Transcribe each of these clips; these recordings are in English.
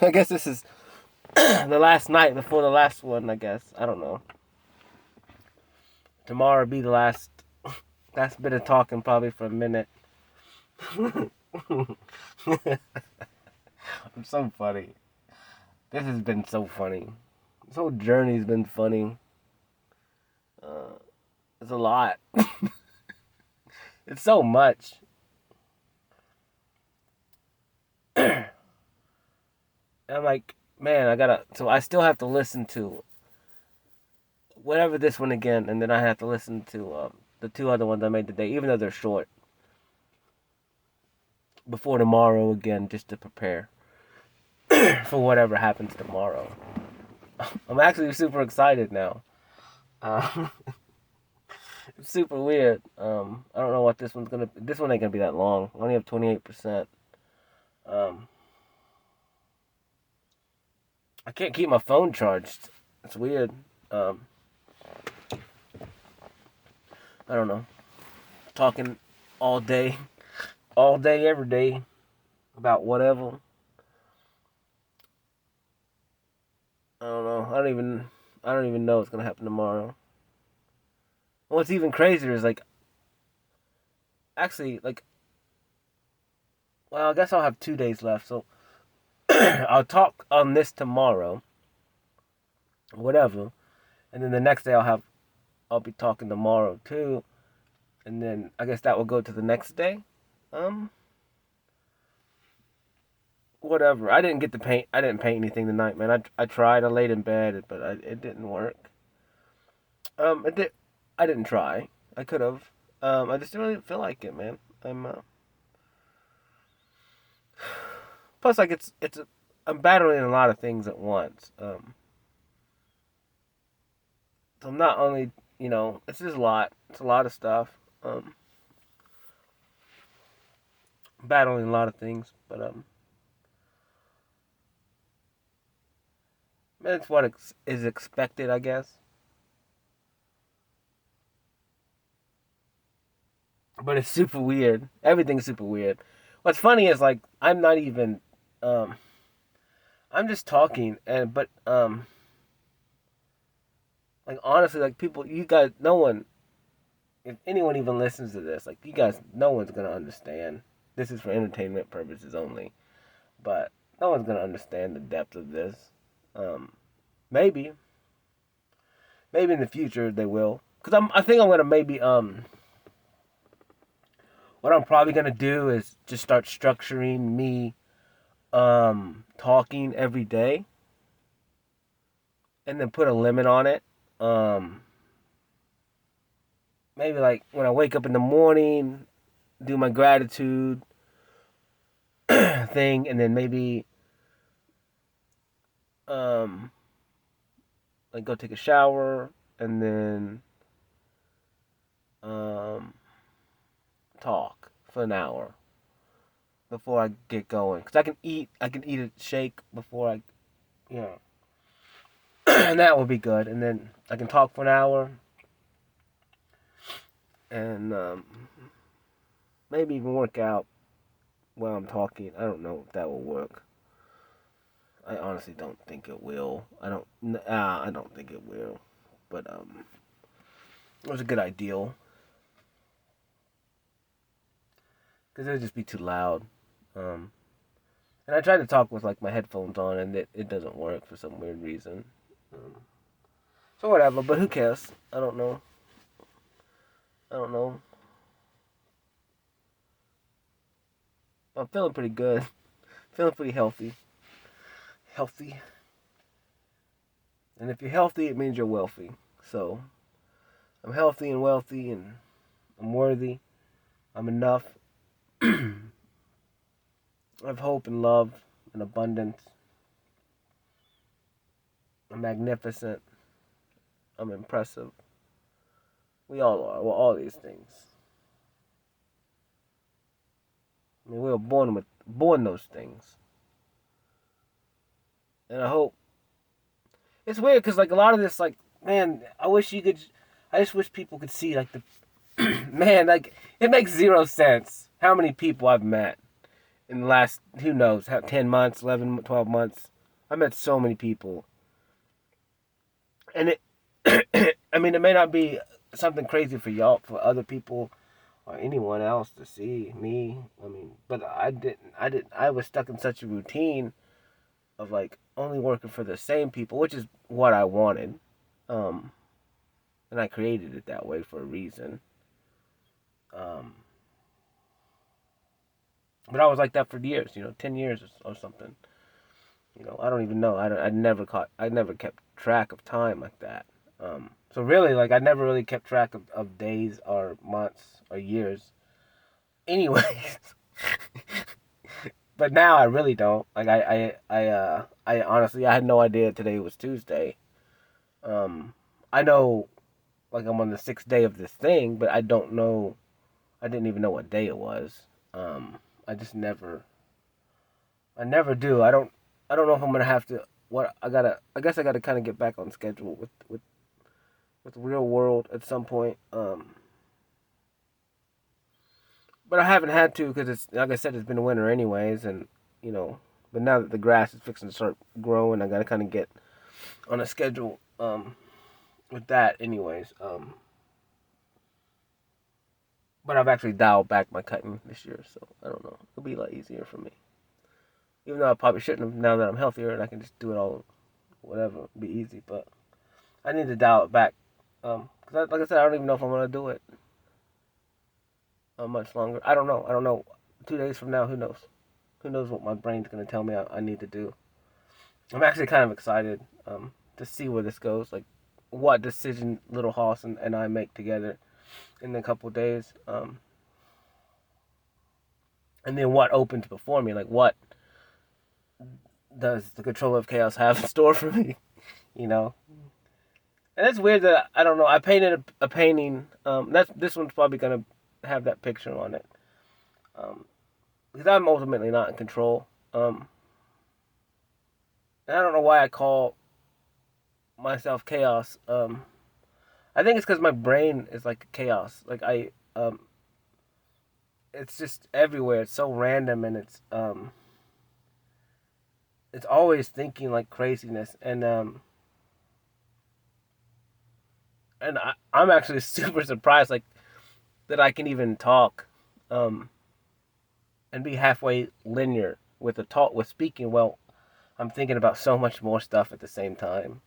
I guess this is the last night before the last one, I guess. I don't know. Tomorrow will be the last bit of talking probably for a minute. I'm so funny. This has been so funny. This whole journey's been funny. It's a lot. It's so much. I'm like, man, so I still have to listen to whatever this one again, and then I have to listen to the two other ones I made today, even though they're short, before tomorrow again, just to prepare for whatever happens tomorrow. I'm actually super excited now. It's super weird. I don't know what this one's gonna. This one ain't gonna be that long. I only have 28%. I can't keep my phone charged. It's weird. I don't know. Talking all day, every day, about whatever. I don't know. I don't even know what's gonna happen tomorrow. What's even crazier is like, actually, like, well, I guess I'll have 2 days left, so I'll talk on this tomorrow, whatever, and then the next day I'll be talking tomorrow too, and then I guess that will go to the next day. Whatever. I didn't get to paint. I didn't paint anything tonight, man. I tried. I laid in bed, but it didn't work. I didn't try. I could have. I just didn't really feel like it, man. Plus, like I'm battling a lot of things at once. So I'm not only, it's just a lot. It's a lot of stuff. Battling a lot of things, but that's what is expected, I guess. But it's super weird. Everything's super weird. What's funny is like I'm not even. I'm just talking, but like honestly, like people, you guys, no one, if anyone even listens to this, like you guys, no one's gonna understand. This is for entertainment purposes only, but no one's gonna understand the depth of this. Maybe, maybe in the future they will, cause I think I'm gonna maybe what I'm probably gonna do is just start structuring me talking every day, and then put a limit on it. Maybe like when I wake up in the morning, do my gratitude thing, and then maybe like go take a shower, and then talk for an hour before I get going. Cause I can eat a shake before you know, and that will be good. And then I can talk for an hour, and maybe even work out while I'm talking. I don't know if that will work. I honestly don't think it will. I don't think it will. But it was a good ideal. Because it would just be too loud. And I tried to talk with like my headphones on, and it doesn't work for some weird reason. So whatever. But who cares? I don't know. I'm feeling pretty good. Feeling pretty healthy. And if you're healthy, it means you're wealthy. So I'm healthy and wealthy, and I'm worthy. I'm enough. I have hope and love and abundance. I'm magnificent. I'm impressive. We all are. We're all these things. I mean, we were born those things. And I hope it's weird because like a lot of this, like, man, I just wish people could see like the man, like it makes zero sense how many people I've met in the last, who knows, 10 months, 11, 12 months. I met so many people. And it, I mean, it may not be something crazy for y'all, for other people or anyone else to see me. I mean, but I was stuck in such a routine of like only working for the same people, which is what I wanted. Um, and I created it that way for a reason. Um, but I was like that for years, 10 years or something. I don't even know. I never kept track of time like that. So really, like, I never really kept track of days or months or years. Anyways, but now I really don't. Like, I honestly, I had no idea today was Tuesday. I know, like, I'm on the 6th day of this thing, but I don't know. I didn't even know what day it was. I just never. I never do. I don't know if I'm gonna have to. What I gotta. I guess I gotta kind of get back on schedule with real world at some point. But I haven't had to because it's like I said, it's been winter anyways, and you know. But now that the grass is fixing to start growing, I gotta kind of get on a schedule with that anyways. But I've actually dialed back my cutting this year, so I don't know. It'll be a lot easier for me. Even though I probably shouldn't have now that I'm healthier and I can just do it all, whatever, it'll be easy. But I need to dial it back. Cause like I said, I don't even know if I'm gonna do it much longer. I don't know. I don't know. 2 days from now, who knows? Who knows what my brain's gonna tell me I need to do? I'm actually kind of excited to see where this goes. Like, what decision Little Hoss and I make together in a couple days. And then what opens before me. Like, what does the Controller of Chaos have in store for me? You know. And it's weird that I don't know. I painted a painting. This one's probably gonna have that picture on it. Because I'm ultimately not in control. And I don't know why I call myself chaos. I think it's because my brain is like chaos. Like it's just everywhere. It's so random and it's always thinking like craziness. And I'm actually super surprised, like, that I can even talk, and be halfway linear with with speaking. Well, I'm thinking about so much more stuff at the same time,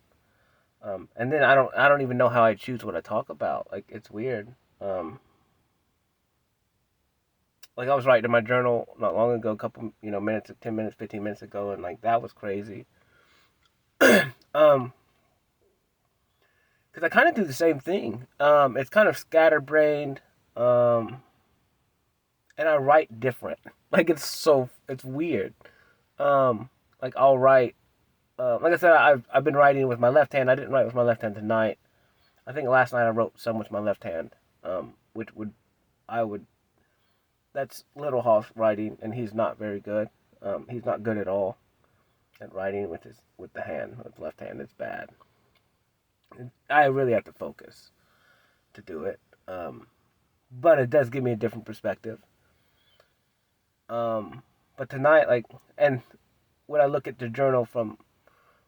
and then I don't even know how I choose what I talk about. Like, it's weird. Like, I was writing in my journal not long ago, a couple minutes, 10 minutes, 15 minutes ago, and like that was crazy. Um, because I kind of do the same thing. It's kind of scatterbrained. And I write different. Like, it's weird. Like, I'll write. Like I said, I've been writing with my left hand. I didn't write with my left hand tonight. I think last night I wrote some with my left hand. Which I would. That's Little Hoss writing, and he's not very good. He's not good at all at writing with the hand. With left hand, it's bad. I really have to focus to do it. But it does give me a different perspective. But tonight, like, and when I look at the journal from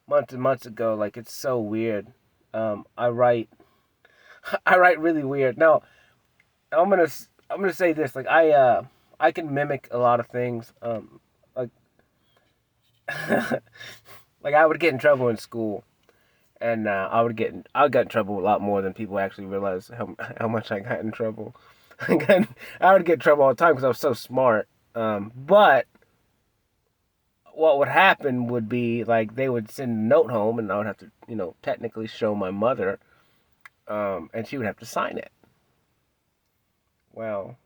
months and months ago, like, it's so weird. I write, I write really weird. Now, I'm gonna say this, like, I can mimic a lot of things. Like, like, I would get in trouble in school, and I would get in trouble a lot more than people actually realize how much I got in trouble. I would get in trouble all the time because I was so smart. But what would happen would be, like, they would send a note home, and I would have to, technically show my mother, and she would have to sign it. Well,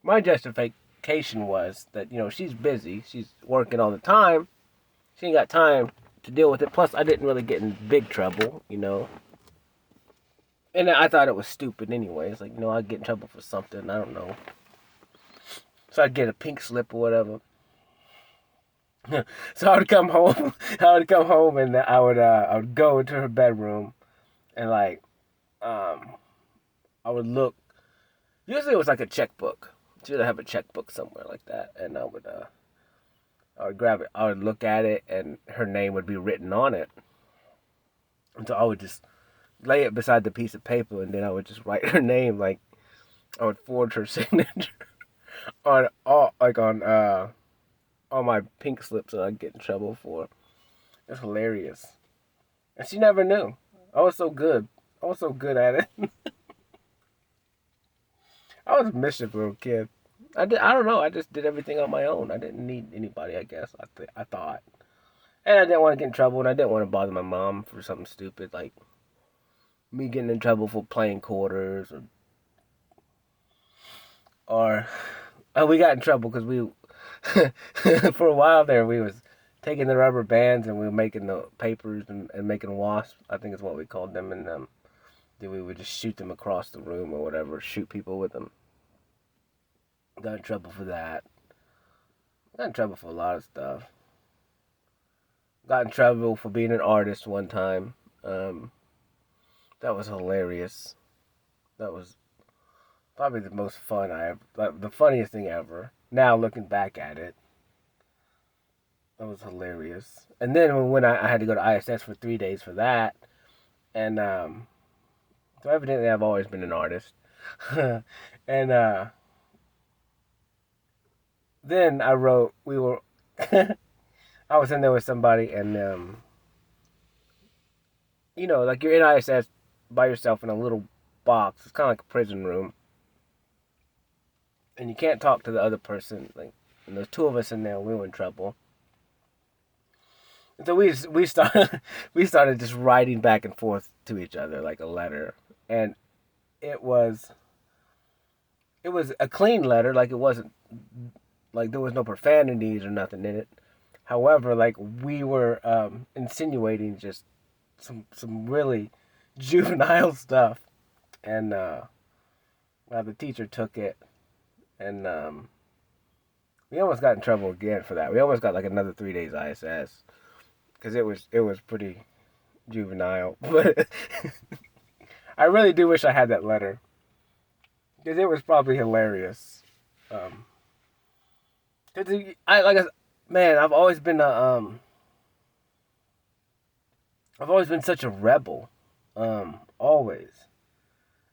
my justification was that, she's busy, she's working all the time, she ain't got time to deal with it. Plus, I didn't really get in big trouble, And I thought it was stupid anyways. Like, I'd get in trouble for something, I don't know. So I'd get a pink slip or whatever. So I would come home. And I would go into her bedroom, and like, I would look. Usually it was like a checkbook. Should have a checkbook somewhere like that, and I would grab it. I would look at it, and her name would be written on it. And so I would just lay it beside the piece of paper, and then I would just write her name. Like I would forge her signature on all my pink slips that I'd get in trouble for. It's hilarious, and she never knew. I was so good. I was so good at it. I was a mischief little kid. I don't know. I just did everything on my own. I didn't need anybody. I guess I thought, and I didn't want to get in trouble, and I didn't want to bother my mom for something stupid like me getting in trouble for playing quarters or we got in trouble because we for a while there we was taking the rubber bands and we were making the papers and making wasps. I think is what we called them, and then we would just shoot them across the room or whatever, shoot people with them. Got in trouble for that. Got in trouble for a lot of stuff. Got in trouble for being an artist one time. That was hilarious. That was probably the most fun I ever, like, the funniest thing ever. Now looking back at it, that was hilarious. And then when I had to go to ISS for 3 days for that, and so evidently I've always been an artist. And then I wrote, I was in there with somebody, and like you're in ISS by yourself in a little box. It's kind of like a prison room, and you can't talk to the other person. Like, and there's two of us in there, and we were in trouble. And so we started we started just writing back and forth to each other like a letter, and it was a clean letter. Like, it wasn't like there was no profanities or nothing in it. However, like, we were insinuating just some really juvenile stuff, and the teacher took it, and we almost got in trouble again for that. We almost got like another 3 days ISS because it was pretty juvenile. But I really do wish I had that letter because it was probably hilarious. Cause man, I've always been such a rebel, always,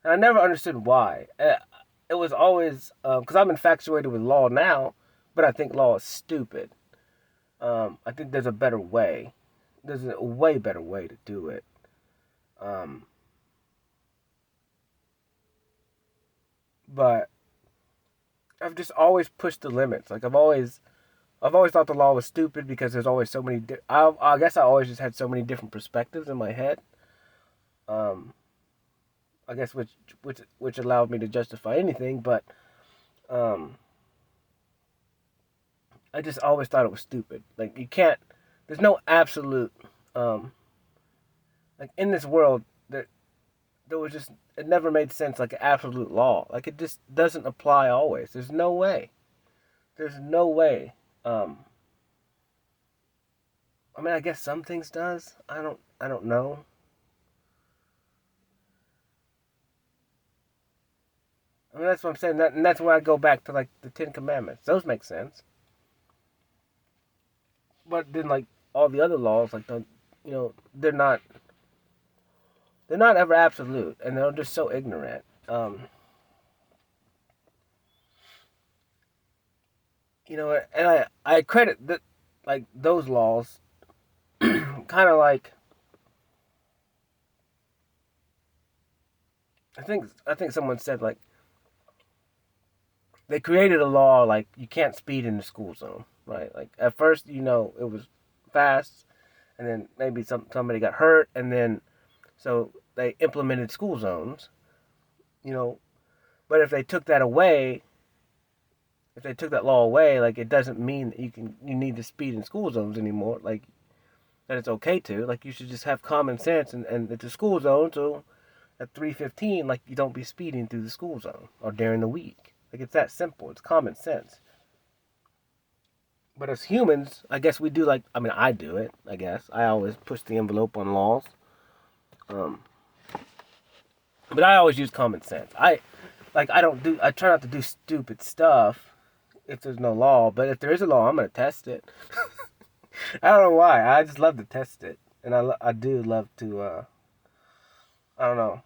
and I never understood why. It was always because I'm infatuated with law now, but I think law is stupid. I think there's a better way. There's a way better way to do it. But I've just always pushed the limits. Like, I've always thought the law was stupid because there's always so many. I guess I always just had so many different perspectives in my head. I guess which allowed me to justify anything, but I just always thought it was stupid. Like, you can't. There's no absolute. Like, in this world, there was just, it never made sense like an absolute law. Like, it just doesn't apply always. There's no way. There's no way. I mean, I guess some things does. I don't know. I mean, that's what I'm saying. And that's where I go back to, like, the Ten Commandments. Those make sense. But then, like, all the other laws, like, they're not ever absolute, and they're just so ignorant. And I credit that, like, those laws, kind of like, I think someone said, like, they created a law like you can't speed in the school zone, right? Like, at first, it was fast, and then maybe somebody got hurt, and then so they implemented school zones, but if they took that away, if they took that law away, like, it doesn't mean that you need to speed in school zones anymore. Like, that it's okay to. Like, you should just have common sense, and it's a school zone, so at 3:15, like, you don't be speeding through the school zone or during the week. Like, it's that simple. It's common sense. But as humans, I guess we do, like, I mean, I do it, I guess. I always push the envelope on laws. But I always use common sense. like I try not to do stupid stuff if there's no law, but if there is a law, I'm gonna test it. I don't know why. I just love to test it, and I do love to. I don't know.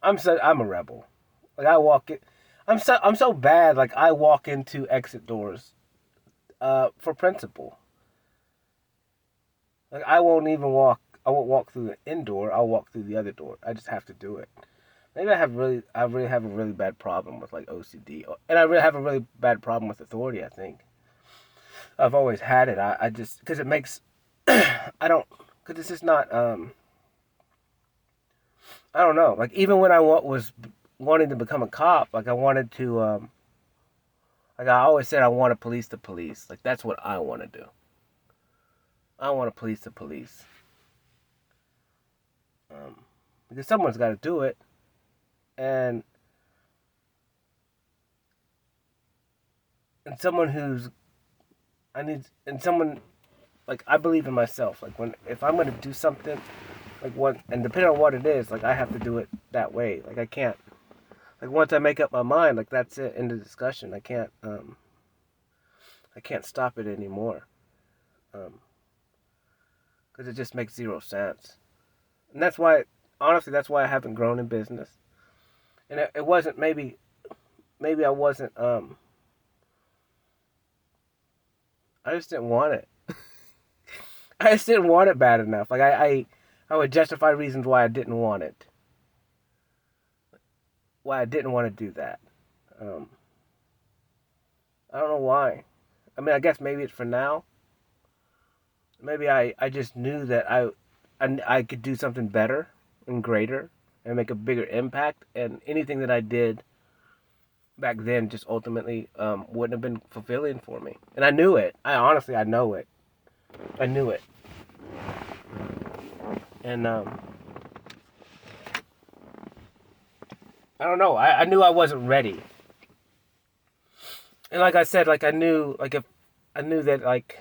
I'm a rebel. Like I walk it. I'm so bad. Like I walk into exit doors, for principle. Like I won't even walk. I won't walk through the indoor. I'll walk through the other door. I just have to do it. Maybe I really have a really bad problem with like OCD, and I really have a really bad problem with authority. I think I've always had it. I just because it makes I don't because it's just not I don't know. Like even when I was wanting to become a cop, like I wanted to like I always said I want to police the police. Like that's what I want to do. I want to police the police. Because someone's got to do it, and someone who's I need and someone like I believe in myself. Like if I'm gonna do something, like what and depending on what it is, like I have to do it that way. Like I can't like once I make up my mind, like that's it in the discussion. I can't stop it anymore. Because it just makes zero sense. And that's why honestly that's why I haven't grown in business. And it wasn't maybe I wasn't I just didn't want it. I just didn't want it bad enough. Like I would justify reasons why I didn't want it. Why I didn't want to do that. I don't know why. I mean, I guess maybe it's for now. Maybe I just knew that I could do something better and greater and make a bigger impact. And anything that I did back then just ultimately wouldn't have been fulfilling for me. And I knew it. I know it. I knew it. And I don't know. I knew I wasn't ready. And like I said, like I knew, like if I knew that, like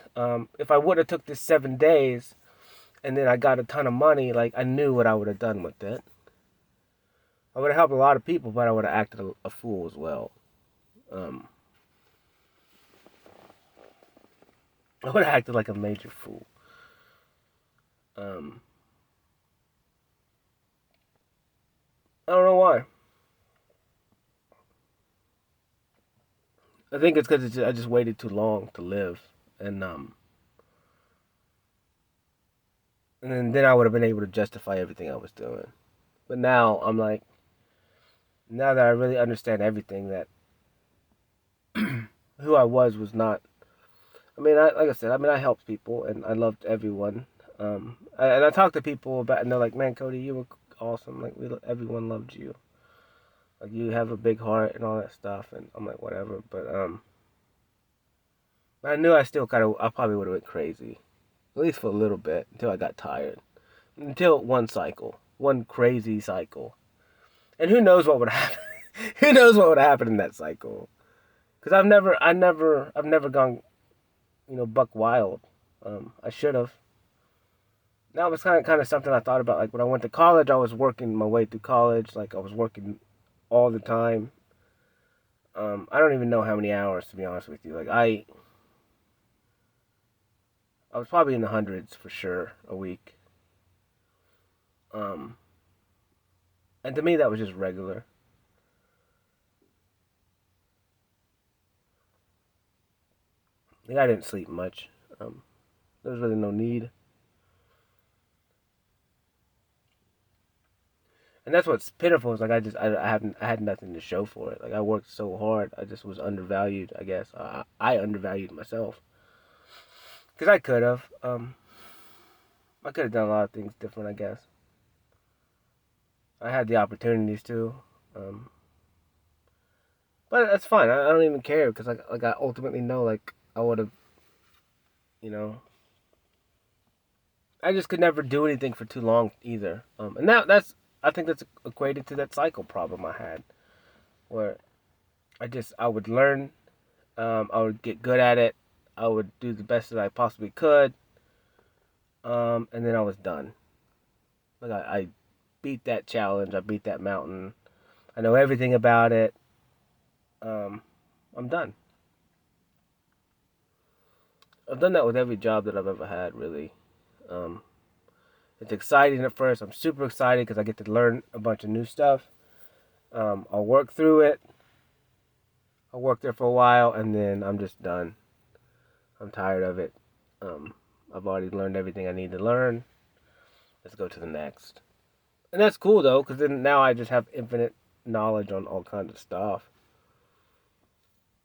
if I would have took this 7 days, and then I got a ton of money, like I knew what I would have done with it. I would have helped a lot of people, but I would have acted a fool as well. I would have acted like a major fool. I don't know why. I think it's because I just waited too long to live, and then I would have been able to justify everything I was doing. But now I'm like, now that I really understand everything, that who I was not. I mean, like I said, I mean, I helped people and I loved everyone. And I talked to people about, and they're like, "Man, Cody, you were awesome. Like, everyone loved you. Like, you have a big heart and all that stuff." And I'm like, whatever. But I knew I probably would have went crazy, at least for a little bit, until I got tired. Until one crazy cycle, and who knows what would happen? Who knows what would happen in that cycle? Because I've never gone, buck wild. I should have. That was kind of something I thought about. Like when I went to college, I was working my way through college. Like I was working all the time. I don't even know how many hours, to be honest with you. Like I was probably in the hundreds for sure a week. Um, and to me that was just regular. Like I didn't sleep much. There was really no need. And that's what's pitiful is like I had nothing to show for it. Like I worked so hard, I just was undervalued. I guess I undervalued myself because I could have. I could have done a lot of things different. I guess I had the opportunities to, but that's fine. I don't even care because like I ultimately know like I would have, you know. I just could never do anything for too long either. And that's I think that's equated to that cycle problem I had, where I would learn, I would get good at it, I would do the best that I possibly could, and then I was done. Like I beat that challenge, I beat that mountain, I know everything about it, I'm done. I've done that with every job that I've ever had, really. Um, it's exciting at first. I'm super excited because I get to learn a bunch of new stuff. I'll work through it. I'll work there for a while, and then I'm just done. I'm tired of it. Um, I've already learned everything I need to learn. Let's go to the next. And that's cool, though, because then now I just have infinite knowledge on all kinds of stuff,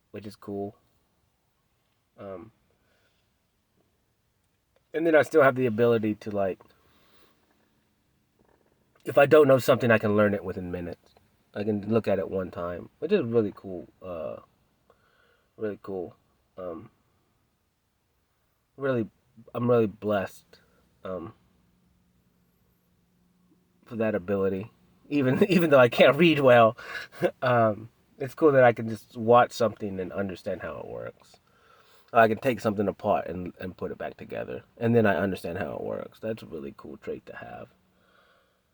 which is cool. Um, and then I still have the ability to, like, if I don't know something, I can learn it within minutes. I can look at it one time, which is really cool. Really cool. Um, really, I'm really blessed um, for that ability. Even though I can't read well, it's cool that I can just watch something and understand how it works. I can take something apart and put it back together, and then I understand how it works. That's a really cool trait to have.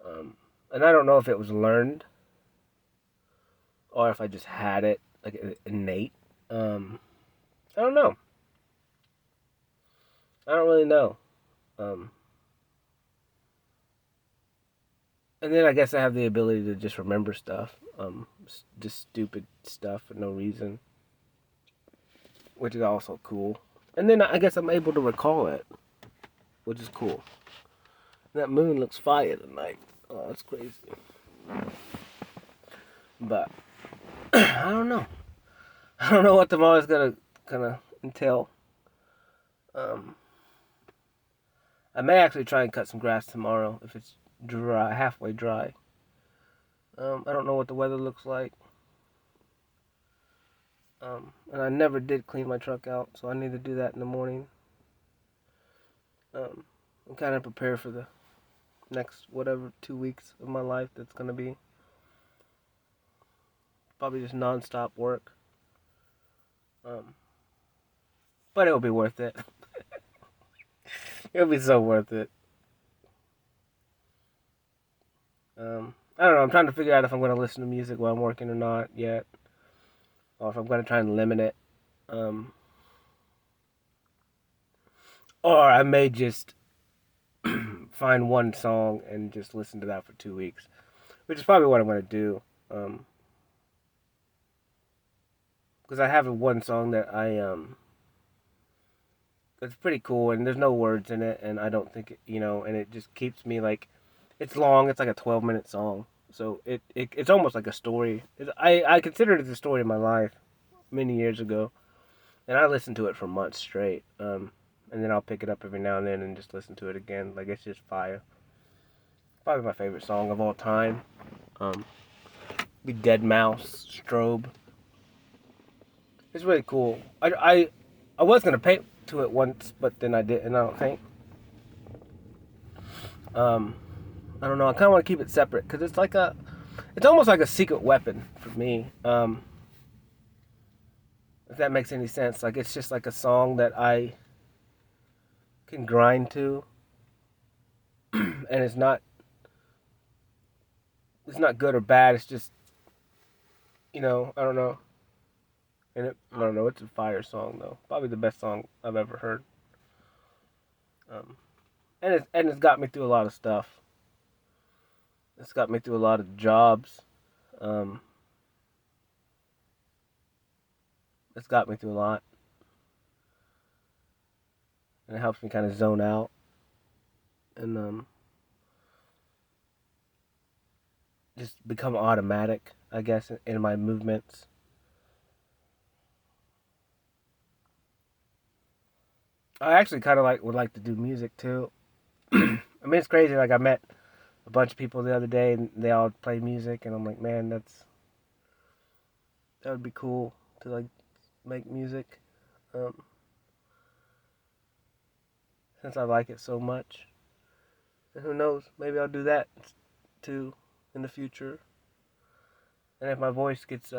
And I don't know if it was learned or if I just had it like innate. I don't know. I don't really know. Um, and then I guess I have the ability to just remember stuff. Just stupid stuff for no reason, which is also cool. And then I guess I'm able to recall it, which is cool. That moon looks fire tonight. Oh, that's crazy. But I don't know. I don't know what tomorrow's gonna entail. Um, I may actually try and cut some grass tomorrow if it's dry, halfway dry. I don't know what the weather looks like. And I never did clean my truck out, so I need to do that in the morning. I'm kind of prepared for the next whatever 2 weeks of my life that's gonna be. Probably just non-stop work. But it'll be worth it. It'll be so worth it. I don't know. I'm trying to figure out if I'm going to listen to music while I'm working or not yet, or if I'm going to try and limit it. Or I may just find one song and just listen to that for 2 weeks, which is probably what I'm going to do. Because I have one song that it's pretty cool, and there's no words in it, and I don't think and it just keeps me like, it's long. It's like a 12-minute song, so it's almost like a story. I considered it the story of my life many years ago, and I listened to it for months straight. And then I'll pick it up every now and then and just listen to it again. Like, it's just fire. Probably my favorite song of all time. Be Dead Mouse Strobe. It's really cool. I was gonna paint to it once, but then I didn't. I don't think. I don't know. I kind of want to keep it separate because it's almost like a secret weapon for me. If that makes any sense. Like, it's just like a song that I can grind to, and it's not good or bad. It's just, I don't know. And I don't know. It's a fire song though. Probably the best song I've ever heard. And it's got me through a lot of stuff. It's got me through a lot of jobs. It's got me through a lot, and it helps me kind of zone out and just become automatic, I guess, in my movements. I actually kind of would like to do music too. I mean, it's crazy. Like, I met a bunch of people the other day, and they all play music, and I'm like, man, that would be cool to like make music. Um, since I like it so much, and who knows, maybe I'll do that too in the future. And if my voice gets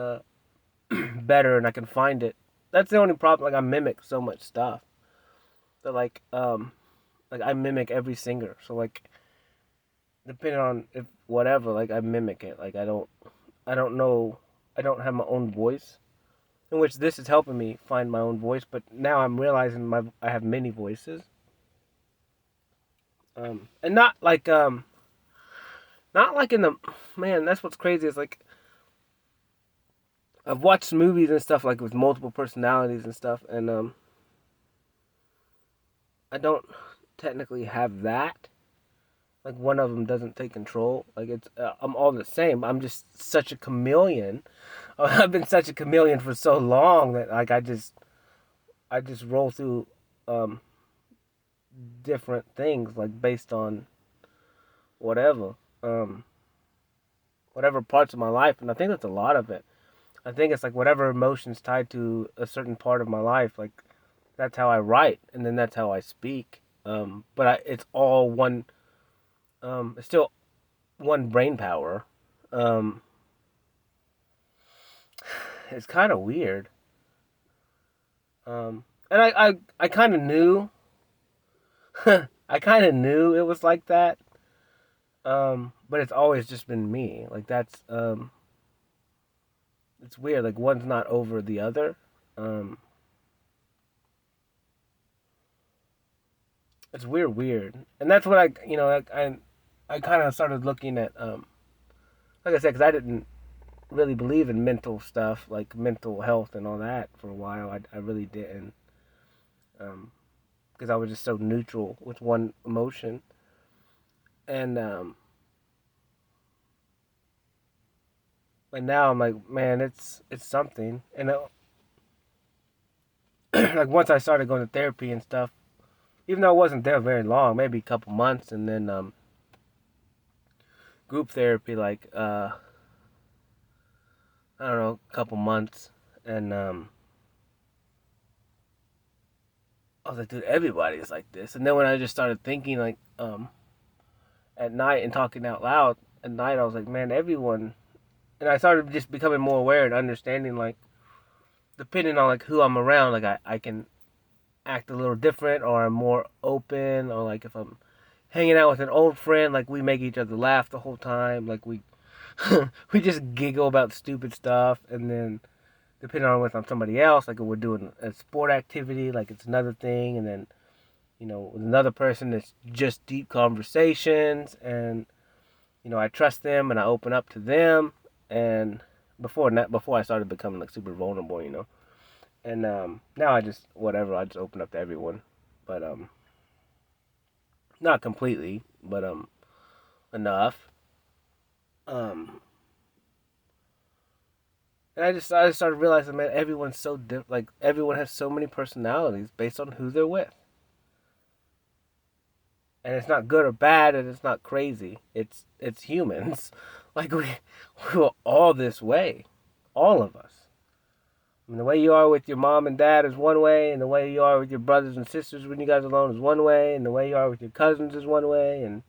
better and I can find it, that's the only problem. Like, I mimic so much stuff. That like I mimic every singer. So, like, depending on if whatever, like, I mimic it. Like, I don't know. I don't have my own voice. in which this is helping me find my own voice. But now I'm realizing I have many voices, and not like in the man. That's what's crazy. Is like I've watched movies and stuff like with multiple personalities and stuff, and I don't technically have that. Like one of them doesn't take control. Like it's I'm all the same. I'm just such a chameleon. I've been such a chameleon for so long that like I just roll through um, different things like based on whatever um, whatever parts of my life, and I think that's a lot of it. I think it's like whatever emotions tied to a certain part of my life, like that's how I write, and then that's how I speak. It's all one. It's still one brain power. Um, it's kind of weird. And I kind of knew. I kind of knew it was like that. But it's always just been me. Like that's it's weird. Like one's not over the other. Um, it's weird, and that's what I kind of started looking at. Like I said, because I didn't really believe in mental stuff, like mental health and all that for a while. I really didn't. Because I was just so neutral with one emotion, and but now I'm like, man, it's something, and like once I started going to therapy and stuff, even though I wasn't there very long, maybe a couple months, and then group therapy like I don't know, a couple months, and I was like, dude, everybody's like this. And then when I just started thinking like at night and talking out loud at night, I was like, man, everyone. And I started just becoming more aware and understanding like depending on like who I'm around, like I can act a little different or I'm more open, or like if I'm hanging out with an old friend, like we make each other laugh the whole time, like we we just giggle about stupid stuff, and then depending on if I'm somebody else, like if we're doing a sport activity, like it's another thing, and then with another person, it's just deep conversations, and I trust them and I open up to them, and before I started becoming like super vulnerable, and now I just whatever, I just open up to everyone, but not completely, but enough, um. And I just started realizing, man, everyone's so different. Like everyone has so many personalities based on who they're with, and it's not good or bad, and it's not crazy. It's humans. Like we're all this way, all of us. I mean, the way you are with your mom and dad is one way, and the way you are with your brothers and sisters when you guys are alone is one way, and the way you are with your cousins is one way, and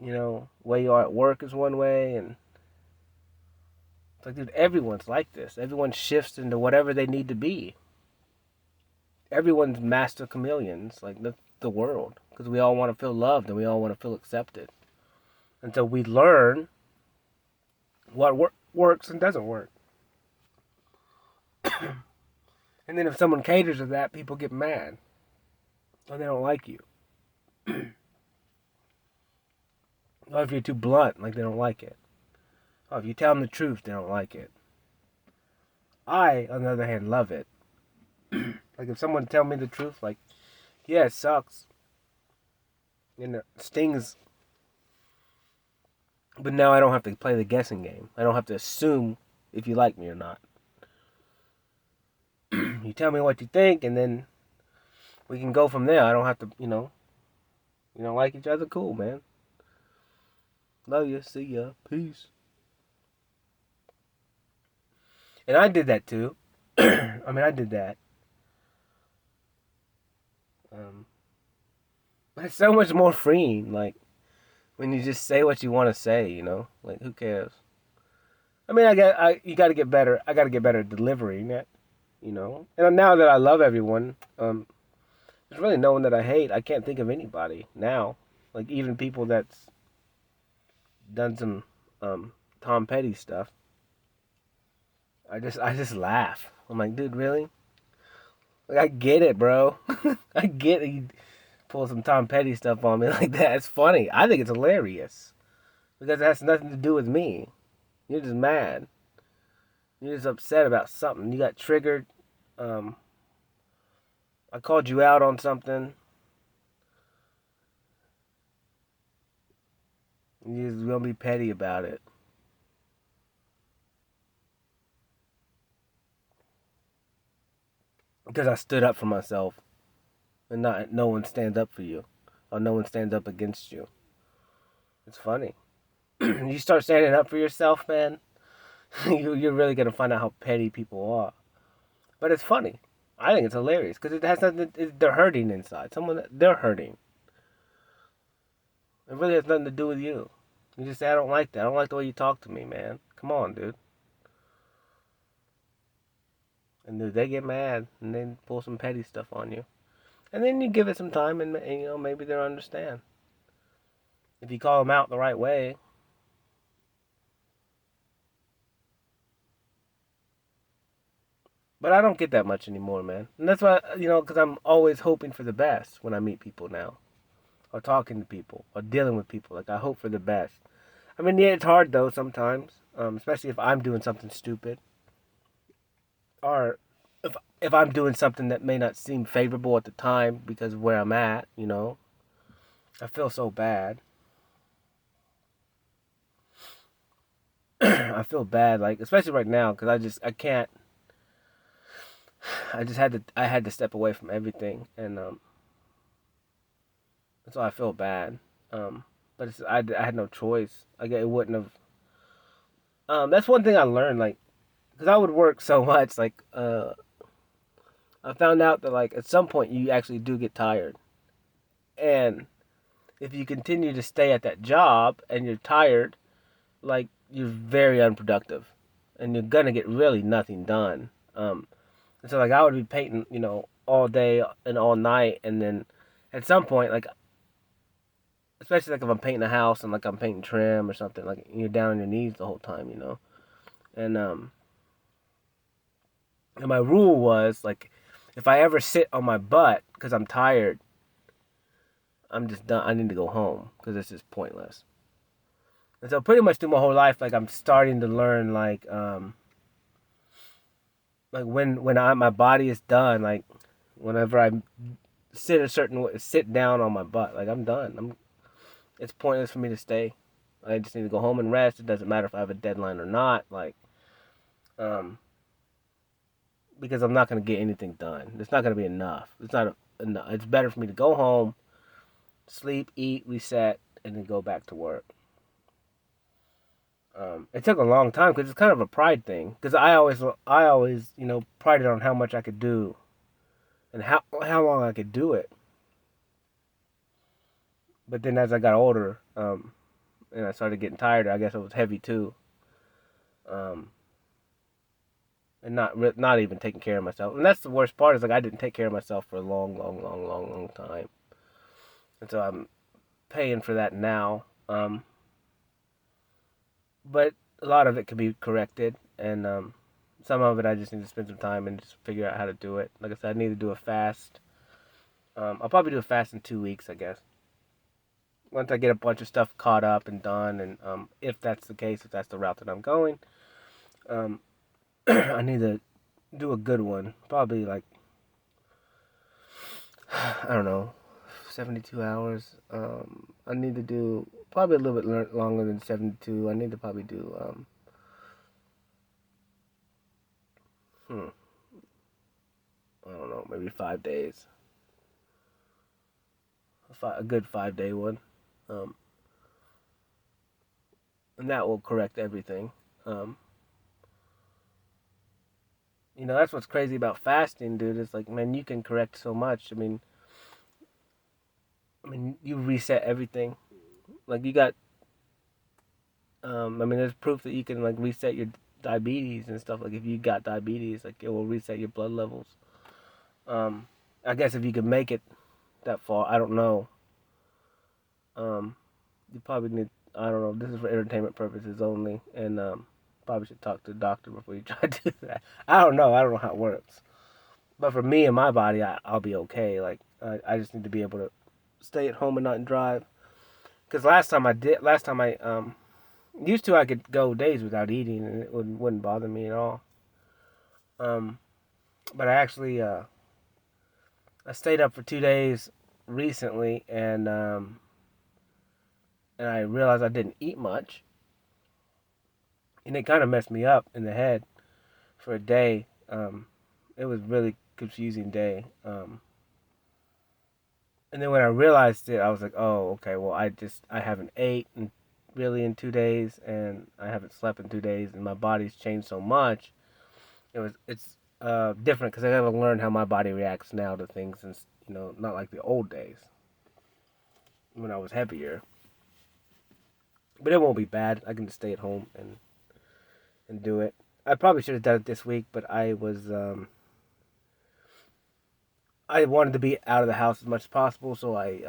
the way you are at work is one way, and it's like, dude, everyone's like this. Everyone shifts into whatever they need to be. Everyone's master chameleons, like the world, because we all want to feel loved and we all want to feel accepted. And so we learn what works and doesn't work. And then if someone caters to that, people get mad. Or they don't like you. Or if you're too blunt, like they don't like it. Or if you tell them the truth, they don't like it. I, on the other hand, love it. Like if someone tell me the truth, like, yeah, it sucks. And it stings. But now I don't have to play the guessing game. I don't have to assume if you like me or not. You tell me what you think, and then we can go from there. I don't have to, you don't like each other? Cool, man. Love you. See ya. Peace. And I did that too. I mean, I did that. But it's so much more freeing, like, when you just say what you want to say, Like, who cares? I mean, you got to get better. I got to get better at delivering it, And now that I love everyone, there's really no one that I hate. I can't think of anybody now. Like, even people that's done some Tom Petty stuff. I just laugh. I'm like, dude, really? Like, I get it, bro. I get it. You pull some Tom Petty stuff on me like that. It's funny. I think it's hilarious because it has nothing to do with me. You're just mad. You're just upset about something. You got triggered. Um, I called you out on something. You're just gonna be petty about it. Because I stood up for myself, and not no one stands up for you, or no one stands up against you. It's funny. You start standing up for yourself, man. You're really gonna find out how petty people are. But it's funny. I think it's hilarious because it has nothing. They're hurting inside. They're hurting. It really has nothing to do with you. You just say, I don't like that. I don't like the way you talk to me, man. Come on, dude. And dude, they get mad and they pull some petty stuff on you. And then you give it some time and maybe they'll understand. If you call them out the right way. But I don't get that much anymore, man. And that's why, because I'm always hoping for the best when I meet people now. Or talking to people. Or dealing with people. Like, I hope for the best. I mean, yeah, it's hard, though, sometimes. Especially if I'm doing something stupid. Or if I'm doing something that may not seem favorable at the time because of where I'm at. I feel so bad. I feel bad, like, especially right now, because I can't. I had to step away from everything, and that's why I feel bad. But I had no choice. Like, it wouldn't have. That's one thing I learned, like, because I would work so much, like, I found out that, like, at some point you actually do get tired, and if you continue to stay at that job and you're tired, like, you're very unproductive, and you're gonna get really nothing done. And so, like, I would be painting, all day and all night, and then at some point, like, especially like if I'm painting a house and like I'm painting trim or something, like you're down on your knees the whole time. And my rule was like, if I ever sit on my butt because I'm tired, I'm just done. I need to go home because it's just pointless. And so pretty much through my whole life, like I'm starting to learn like when my body is done, like whenever I sit down on my butt, like I'm done. It's pointless for me to stay. I just need to go home and rest. It doesn't matter if I have a deadline or not, like um because I'm not gonna get anything done. It's not gonna be enough. It's not enough. It's better for me to go home, sleep, eat, reset, and then go back to work. It took a long time because it's kind of a pride thing. Because I always, prided on how much I could do, and how long I could do it. But then as I got older, and I started getting tired, I guess it was heavy too. Um, and not even taking care of myself. And that's the worst part is like I didn't take care of myself for a long, long, long, long, long time. And so I'm paying for that now. But a lot of it can be corrected, and some of it I just need to spend some time and just figure out how to do it. Like I said, I need to do a fast. I'll probably do a fast in 2 weeks, I guess. Once I get a bunch of stuff caught up and done, and if that's the case, if that's the route that I'm going, um, I need to do a good one. Probably like I don't know, 72 hours. I need to do probably a little bit longer than 72. I need to probably do I don't know, maybe 5 days. A good 5 day one. Um, and that will correct everything. Um, that's what's crazy about fasting, dude. It's like, man, you can correct so much. I mean, you reset everything. Like you got, there's proof that you can like reset your diabetes and stuff. Like if you got diabetes, like it will reset your blood levels. I guess if you could make it that far, I don't know. You probably need. I don't know. This is for entertainment purposes only, and Probably should talk to the doctor before you try to do that. I don't know. I don't know how it works. But for me and my body, I'll be okay. Like I just need to be able to stay at home and not drive. Because last time I used to, I could go days without eating and it wouldn't bother me at all. But I actually I stayed up for 2 days recently, and I realized I didn't eat much, and it kind of messed me up in the head for a day. It was a really confusing day. And then when I realized it, I was like, oh, okay, well, I haven't ate really in 2 days, and I haven't slept in 2 days, and my body's changed so much. It's different because I gotta learn how my body reacts now to things, and not like the old days when I was heavier. But it won't be bad. I can just stay at home and do it. I probably should have done it this week, but I wanted to be out of the house as much as possible, so I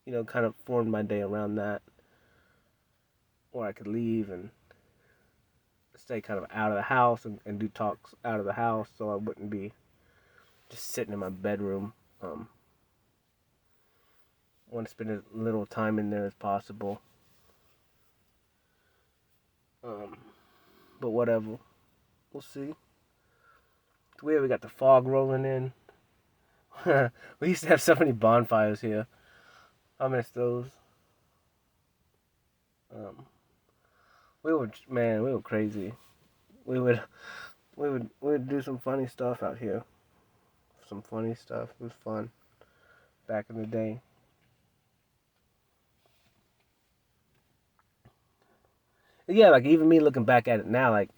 kind of formed my day around that, where I could leave and stay kind of out of the house and do talks out of the house, so I wouldn't be just sitting in my bedroom. Want to spend as little time in there as possible. But whatever. We'll see. It's weird we got the fog rolling in. We used to have so many bonfires here. I miss those. We were crazy. We would do some funny stuff out here. Some funny stuff. It was fun back in the day. Yeah, like even me looking back at it now, like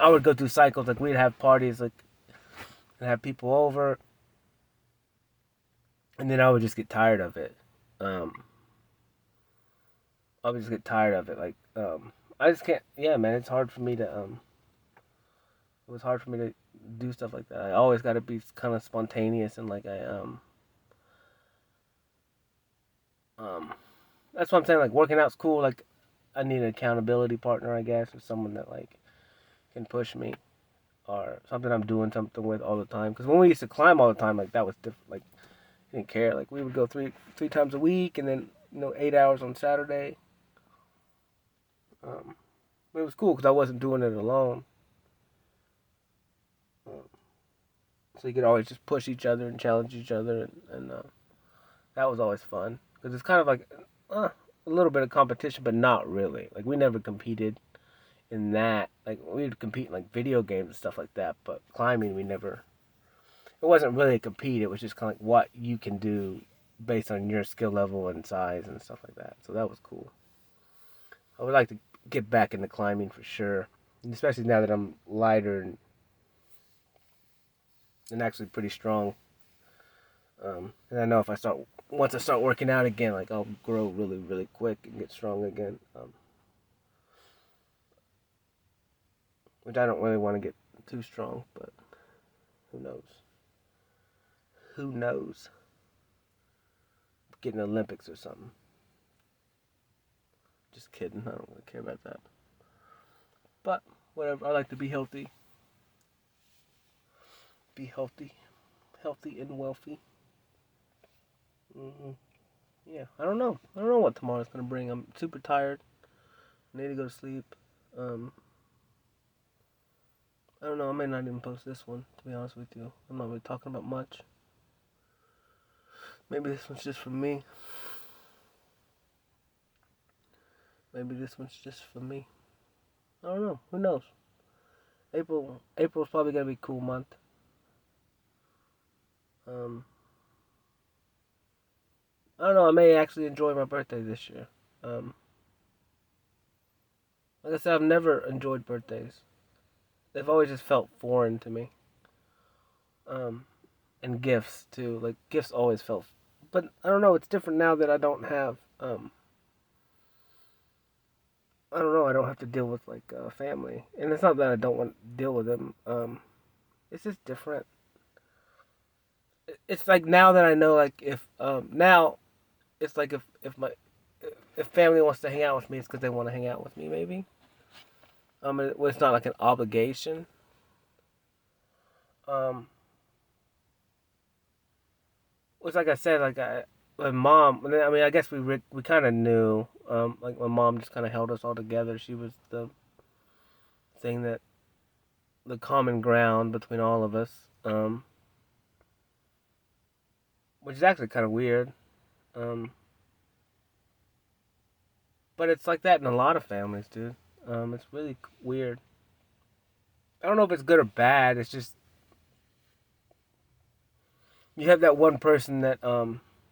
I would go through cycles. Like we'd have parties, like and have people over, and then I would just get tired of it. I would just get tired of it. Like I just can't. Yeah, man, it's hard for me to. It was hard for me to do stuff like that. I always got to be kind of spontaneous and like That's what I'm saying. Like working out's cool. Like I need an accountability partner, I guess, or someone that like can push me, or something I'm doing something with all the time. Because when we used to climb all the time, like that was different. Like I didn't care. Like we would go three times a week, and then 8 hours on Saturday. It was cool because I wasn't doing it alone. So you could always just push each other and challenge each other, and that was always fun because it's kind of like a little bit of competition, but not really. Like we never competed in that. Like we would compete in like video games and stuff like that, but climbing we never. It wasn't really a compete. It was just kind of like what you can do based on your skill level and size and stuff like that. So that was cool. I would like to get back into climbing for sure, and especially now that I'm lighter and actually pretty strong. And I know if once I start working out again, like I'll grow really, really quick and get strong again. Which I don't really want to get too strong, but who knows? Who knows? Get in the Olympics or something. Just kidding. I don't really care about that. But whatever. I like to be healthy. Be healthy. Healthy and wealthy. Yeah, I don't know. I don't know what tomorrow's gonna bring. I'm super tired. I need to go to sleep. I don't know. I may not even post this one, to be honest with you. I'm not really talking about much. Maybe this one's just for me. Maybe this one's just for me. I don't know. Who knows? April's probably gonna be a cool month. I don't know. I may actually enjoy my birthday this year. Like I said, I've never enjoyed birthdays. They've always just felt foreign to me. And gifts too. Like gifts always felt, but I don't know. It's different now that I don't have. I don't know. I don't have to deal with like family, and it's not that I don't want to deal with them. It's just different. It's like now that I know, like if now, it's like if family wants to hang out with me, it's because they want to hang out with me, maybe. It's not like an obligation. Which, like I said, my mom. I mean, I guess we kind of knew. Like my mom just kind of held us all together. She was the thing that the common ground between all of us. Which is actually kind of weird. Um, but it's like that in a lot of families, dude. It's really weird. I don't know if it's good or bad. It's just you have that one person that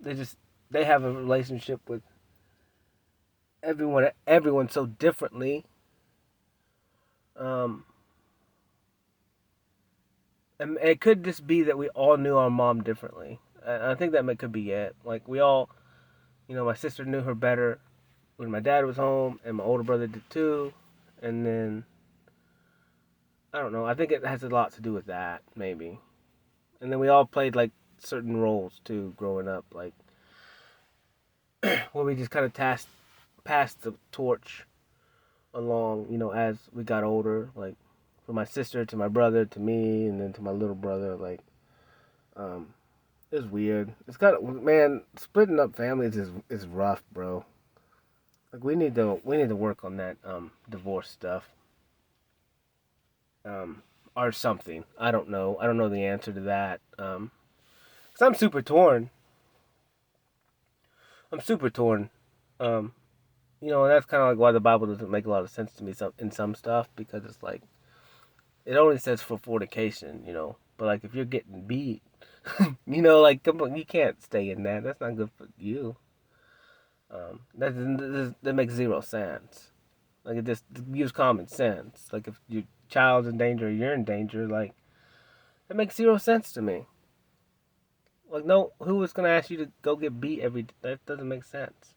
they just they have a relationship with everyone so differently. Um, and it could just be that we all knew our mom differently. I think that could be it. Like we all, my sister knew her better when my dad was home, and my older brother did too. And then I don't know. I think it has a lot to do with that, maybe. And then we all played like certain roles too, growing up. Like where we just kind of passed the torch along, as we got older. Like from my sister to my brother to me, and then to my little brother. Like, it's weird. It's kind of, man, splitting up families is rough, bro. Like we need to work on that divorce stuff. Or something. I don't know. I don't know the answer to that. Cause I'm super torn. I'm super torn. Um, and that's kind of like why the Bible doesn't make a lot of sense to me in some stuff, because it's like it only says for fornication, But like if you're getting beat, like come on, you can't stay in that. That's not good for you. That makes zero sense. Like it just use common sense. Like if your child's in danger or you're in danger, like that makes zero sense to me. Like no, who was gonna ask you to go get beat every? That doesn't make sense.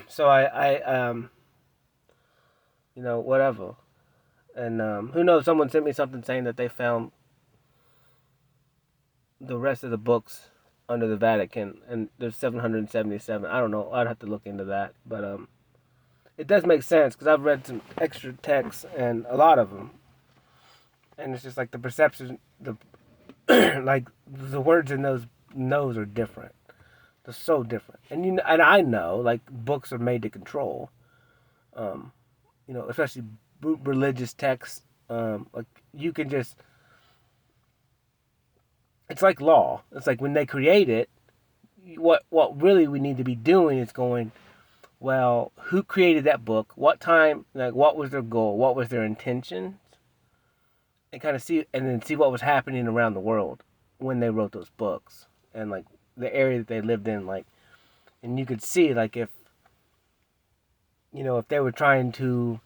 So whatever. And who knows? Someone sent me something saying that they found the rest of the books under the Vatican, and there's 777. I don't know. I'd have to look into that, but it does make sense because I've read some extra texts and a lot of them, and it's just like the perception, the like the words in those are different. They're so different, and and I know like books are made to control, especially religious texts. Like you can just, it's like law. It's like when they create it, what really we need to be doing is going, well, who created that book? What time? Like, what was their goal? What was their intention? And kind of see what was happening around the world when they wrote those books, and like the area that they lived in, like, and you could see like if they were trying to,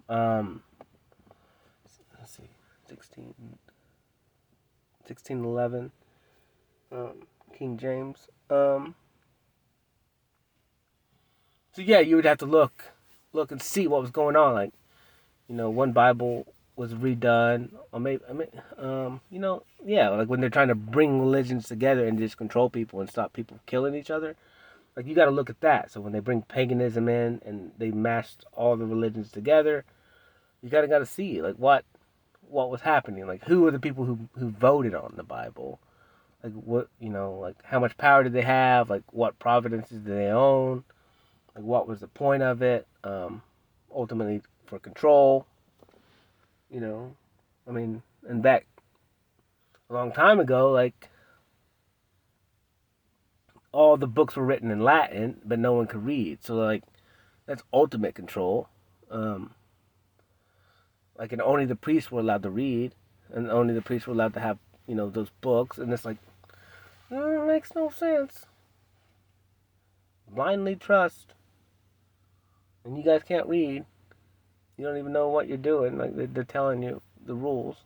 let's see, 1611, King James. So yeah, you would have to look and see what was going on. Like, one Bible was redone, or maybe yeah, like when they're trying to bring religions together and just control people and stop people killing each other. Like you got to look at that. So when they bring paganism in and they mashed all the religions together, you got to see like what was happening. Like who were the people who voted on the Bible? Like what like how much power did they have? Like what providences did they own? Like what was the point of it? Ultimately for control. I mean, and back a long time ago, like all the books were written in Latin, but no one could read. So like that's ultimate control. Like and only the priests were allowed to read, and only the priests were allowed to have those books. And it's like it makes no sense. Blindly trust, and you guys can't read. You don't even know what you're doing. Like they're telling you the rules,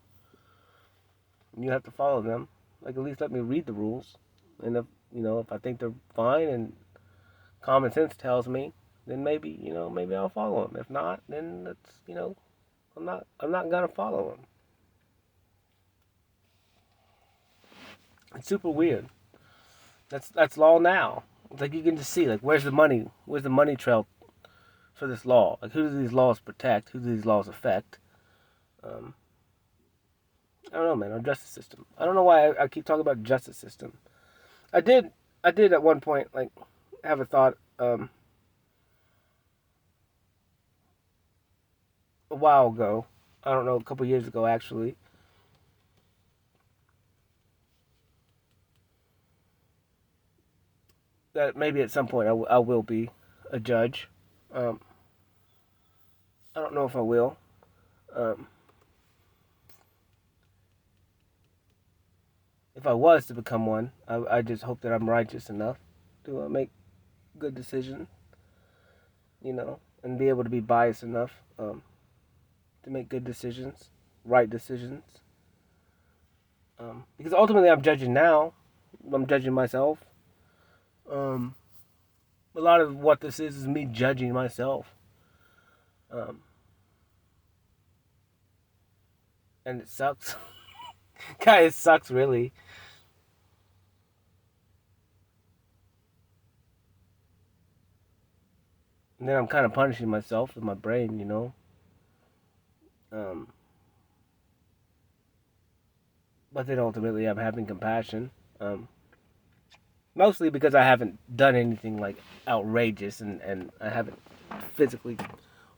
and you have to follow them. Like at least let me read the rules, and if I think they're fine and common sense tells me, then maybe I'll follow them. If not, then I'm not gonna follow them. It's super weird. That's law now. It's like you can just see like where's the money trail for this law? Like, who do these laws protect? Who do these laws affect? Um, I don't know, man. Our justice system. I don't know why I keep talking about justice system. I did at one point like have a thought a while ago. I don't know, a couple years ago actually. That maybe at some point I will be a judge. Um, I don't know if I will. Um, if I was to become one, I just hope that I'm righteous enough to make good decisions, and be able to be biased enough to make good decisions, right decisions. Because ultimately, I'm judging now. I'm judging myself. Um, a lot of what this is me judging myself. Um, and it sucks. God, it sucks really. And then I'm kind of punishing myself with my brain. Um, but then ultimately, I'm having compassion. Mostly because I haven't done anything like outrageous, and I haven't physically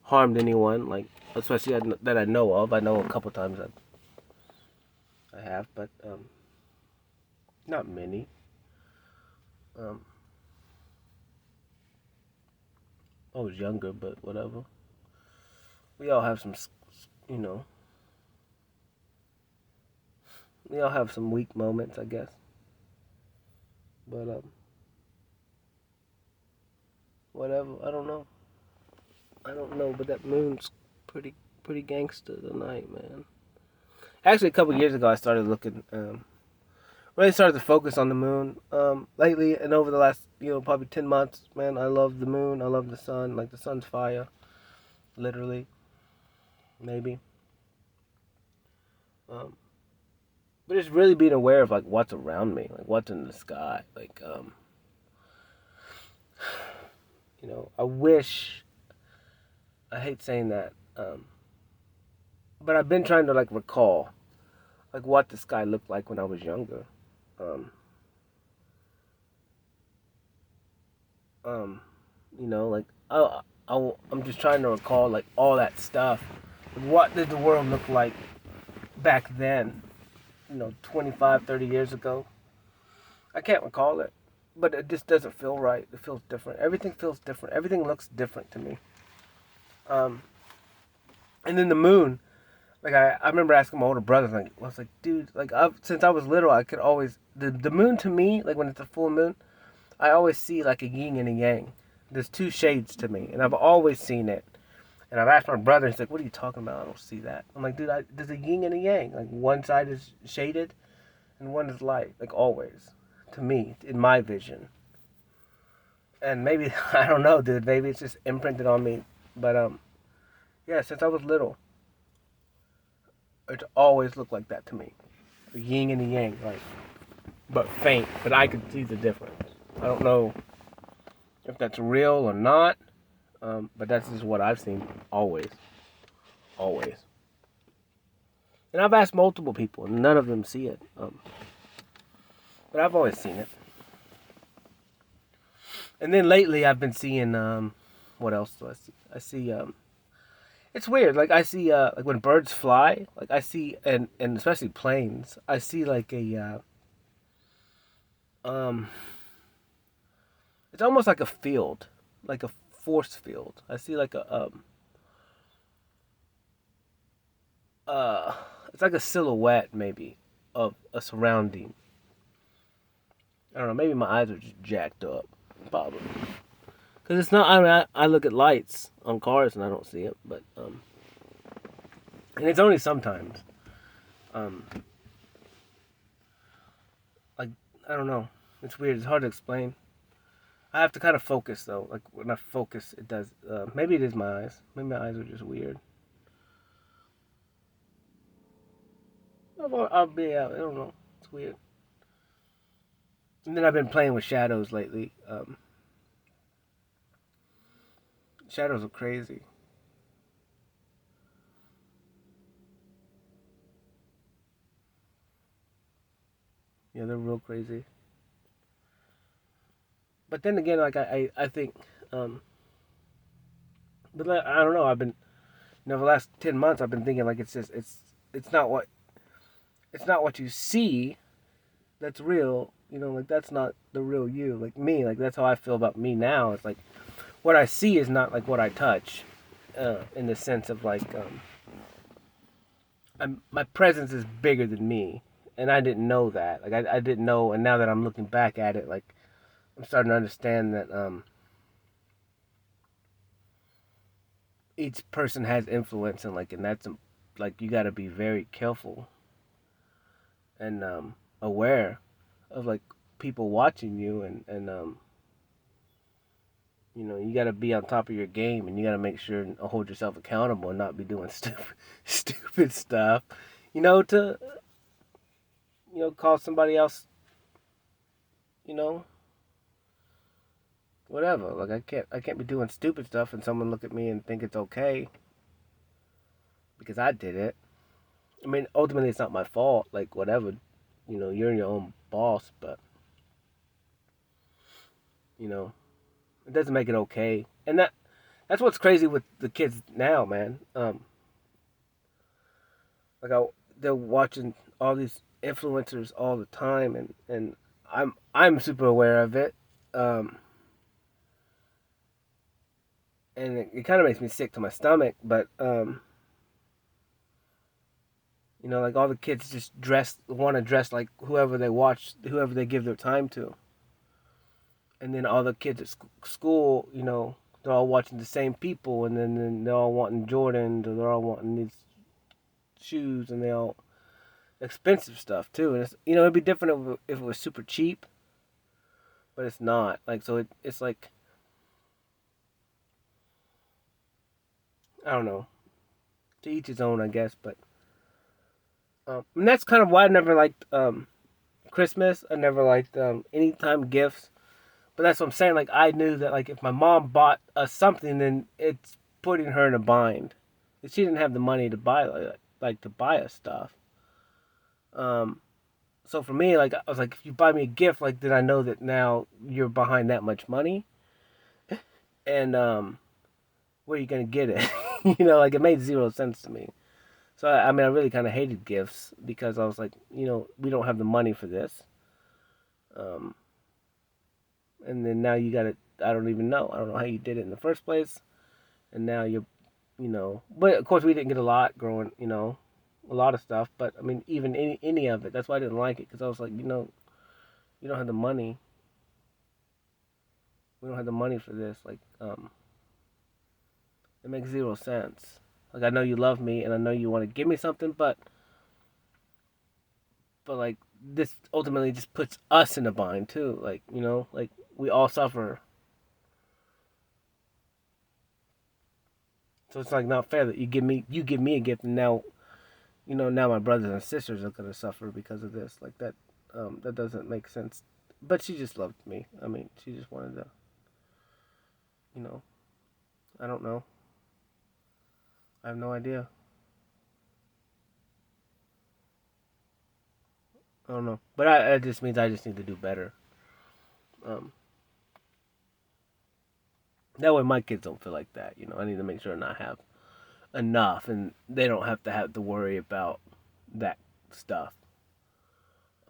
harmed anyone, like especially that I know of. I know a couple times I have, but not many. Um, I was younger, but whatever. We all have some, you know, we all have some weak moments, I guess. But whatever. I don't know. I don't know, but that moon's pretty gangster tonight, man. Actually, a couple years ago, I started looking, really started to focus on the moon. Lately, and over the last, probably 10 months, man, I love the moon. I love the sun. Like, the sun's fire, literally, maybe. Um, but it's really being aware of, like, what's around me, like, what's in the sky. Like, I wish, I hate saying that, but I've been trying to, like, recall, like, what the sky looked like when I was younger. Um, um, like, I'm just trying to recall, like, all that stuff. What did the world look like back then? 25, 30 years ago. I can't recall it, but it just doesn't feel right. It feels different. Everything feels different. Everything looks different to me. Um, and then the moon, like I remember asking my older brother, like I was like, dude, like since I was little, I could always the moon to me, like when it's a full moon, I always see like a yin and a yang. There's two shades to me, and I've always seen it. And I've asked my brother, he's like, what are you talking about? I don't see that. I'm like, dude, there's a yin and a yang. Like one side is shaded, and one is light. Like always, to me, in my vision. And maybe I don't know, dude. Maybe it's just imprinted on me. But yeah, since I was little, it's always looked like that to me. The yin and the yang, like, but faint. But I could see the difference. I don't know if that's real or not. But that's just what I've seen always, always. And I've asked multiple people, and none of them see it. But I've always seen it. And then lately, I've been seeing what else do I see? I see it's weird. Like I see like when birds fly, like I see and especially planes, I see like a it's almost like a field, like a force field. I see like a it's like a silhouette maybe of a surrounding. I don't know. Maybe my eyes are just jacked up, probably. Cause it's not. I mean, I look at lights on cars and I don't see it, but and it's only sometimes. Um, like I don't know. It's weird. It's hard to explain. I have to kind of focus though. Like when I focus, it does. Maybe it is my eyes. Maybe my eyes are just weird. I'll be out. I don't know. It's weird. And then I've been playing with shadows lately. Shadows are crazy. Yeah, they're real crazy. But then again, like I think, um, but I don't know. I've been, the last 10 months, I've been thinking like it's not what it's not what you see that's real. Like that's not the real you. Like me, like that's how I feel about me now. It's like what I see is not like what I touch, in the sense of like, my presence is bigger than me, and I didn't know that. Like I didn't know, and now that I'm looking back at it, like I'm starting to understand that, each person has influence, and that's, like, you got to be very careful and, aware of like people watching you, and you got to be on top of your game, and you got to make sure and hold yourself accountable and not be doing stupid stuff, to call somebody else, you know whatever. Like I can't be doing stupid stuff and someone look at me and think it's okay because I did it. I mean, ultimately it's not my fault. Like whatever, you're your own boss, but you know it doesn't make it okay. And that's what's crazy with the kids now, man. Like they're watching all these influencers all the time, and I'm super aware of it. Um, and it kind of makes me sick to my stomach, but like all the kids just want to dress like whoever they watch, whoever they give their time to. And then all the kids at school, they're all watching the same people, and then they're all wanting Jordans, or they're all wanting these shoes, and they all expensive stuff too. And it'd be different if it was super cheap, but it's not. Like, so it's like, I don't know, to each his own, I guess. But and that's kind of why I never liked Christmas. I never liked anytime gifts. But that's what I'm saying. Like I knew that like if my mom bought us something, then it's putting her in a bind. She didn't have the money to buy to buy us stuff. Um, so for me, like I was like, if you buy me a gift, like then I know that now you're behind that much money, and where are you gonna get it? Like it made zero sense to me. So I mean, I really kind of hated gifts because I was like, we don't have the money for this. Um, and then now you got to. I don't even know. I don't know how you did it in the first place, and now you're, But of course, we didn't get a lot growing, a lot of stuff. But I mean, even any of it. That's why I didn't like it because I was like, you don't have the money. We don't have the money for this. Like, it makes zero sense. Like, I know you love me, and I know you want to give me something, but like this ultimately just puts us in a bind too. Like, like we all suffer. So it's like not fair that you give me a gift, and now now my brothers and sisters are gonna suffer because of this. Like that doesn't make sense. But she just loved me. I mean, she just wanted to, you know, I don't know. I have no idea. I don't know. But it just means I just need to do better. Um, that way my kids don't feel like that. I need to make sure and I have enough, and they don't have to worry about that stuff.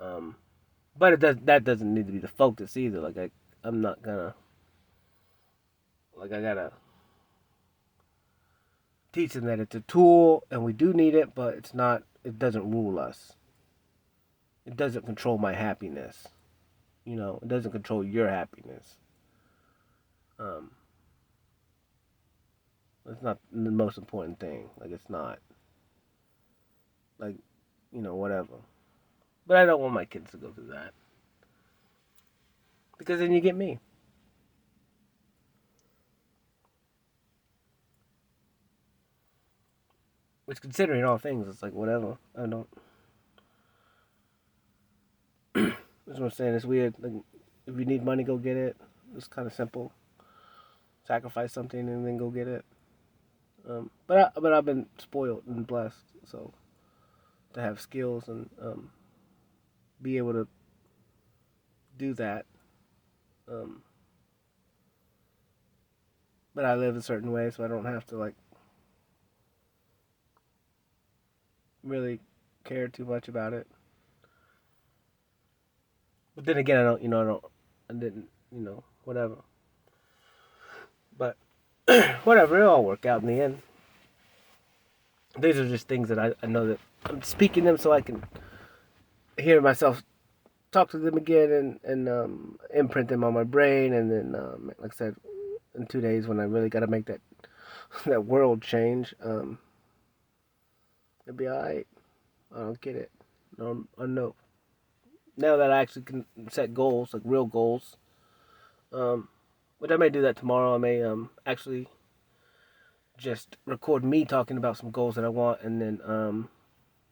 Um, but that doesn't need to be the focus either. Like I'm not gonna, like, I gotta teach them that it's a tool and we do need it, but it's not. It doesn't rule us. It doesn't control my happiness. It doesn't control your happiness. Um, it's not the most important thing. Like it's not. Like, whatever. But I don't want my kids to go through that because then you get me. Which, considering all things, it's like whatever. I don't. That's what I'm saying. It's weird. Like, if you need money, go get it. It's kind of simple. sacrifice something and then go get it. But I've been spoiled and blessed, so to have skills and be able to do that. Um, but I live a certain way, so I don't have to like really care too much about it. But then again, I didn't, whatever. But whatever, it'll all work out in the end. These are just things that I know that I'm speaking them so I can hear myself talk to them again and imprint them on my brain. And then, like I said, in 2 days when I really got to make that that world change, it'll be all right. I don't get it. No, I know. Now that I actually can set goals, like real goals, which I may do that tomorrow. I may actually just record me talking about some goals that I want, and then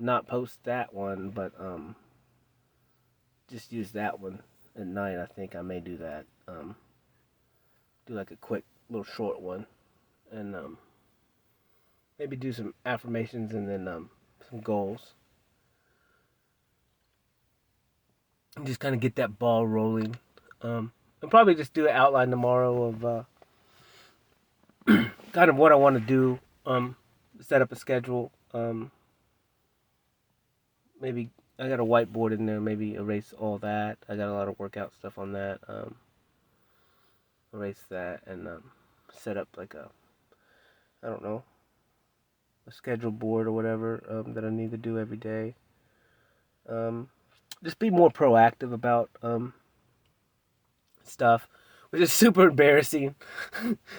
not post that one, but just use that one at night. I think I may do that. Do like a quick little short one, and maybe do some affirmations and then some goals. And just kind of get that ball rolling. And probably just do an outline tomorrow of kind of what I want to do. Set up a schedule. Maybe I got a whiteboard in there. Maybe erase all that. I got a lot of workout stuff on that. Erase that and set up like I don't know, a schedule board or whatever that I need to do every day. Just be more proactive about stuff, which is super embarrassing.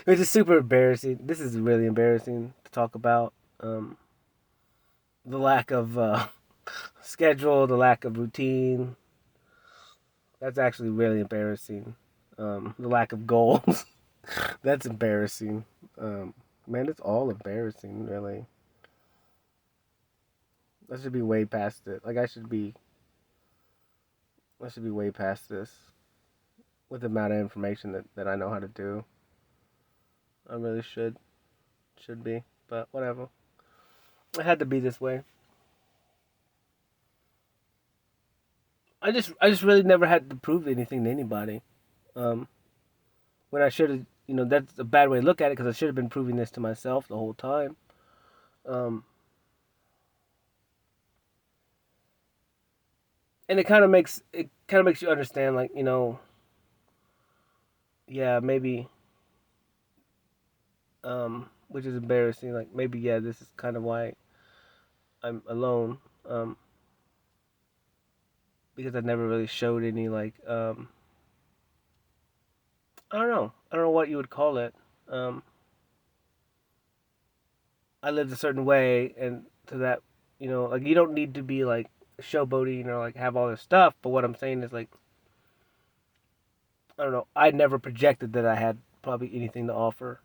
Which is super embarrassing. This is really embarrassing to talk about. The lack of schedule, the lack of routine. That's actually really embarrassing. The lack of goals. That's embarrassing. Man, it's all embarrassing, really. I should be way past it. Like I should be way past this with the amount of information that I know how to do. I really should be, but whatever. It had to be this way. I just really never had to prove anything to anybody. When I should have, that's a bad way to look at it because I should have been proving this to myself the whole time. And it kind of makes you understand, like, yeah, maybe, which is embarrassing. Like maybe, yeah, this is kind of why I'm alone. Because I never really showed any like, I don't know what you would call it. I lived a certain way, and to that, like you don't need to be like showboating or like have all this stuff. But what I'm saying is like, I don't know. I never projected that I had probably anything to offer,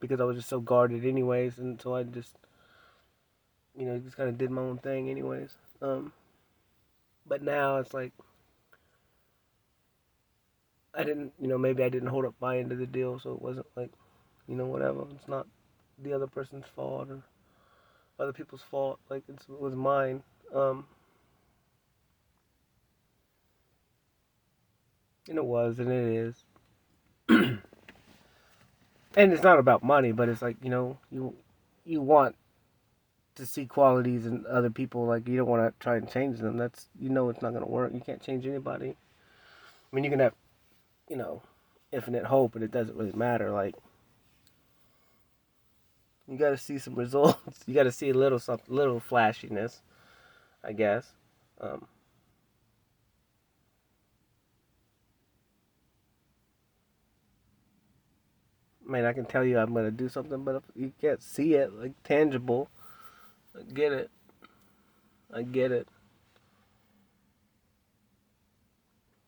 because I was just so guarded anyways, and so I just, just kind of did my own thing anyways. But now it's like I didn't, maybe I didn't hold up my end of the deal, so it wasn't like, whatever. It's not the other person's fault or other people's fault. Like it was mine. And it was, and it is. And it's not about money, but it's like, you want to see qualities in other people. Like you don't want to try and change them. That's, it's not gonna work. You can't change anybody. I mean, you can have, you know, infinite hope, but it doesn't really matter. Like you got to see some results. You got to see a little something, little flashiness, I guess. I mean, I can tell you I'm gonna do something, but if you can't see it, like tangible, I get it. I get it.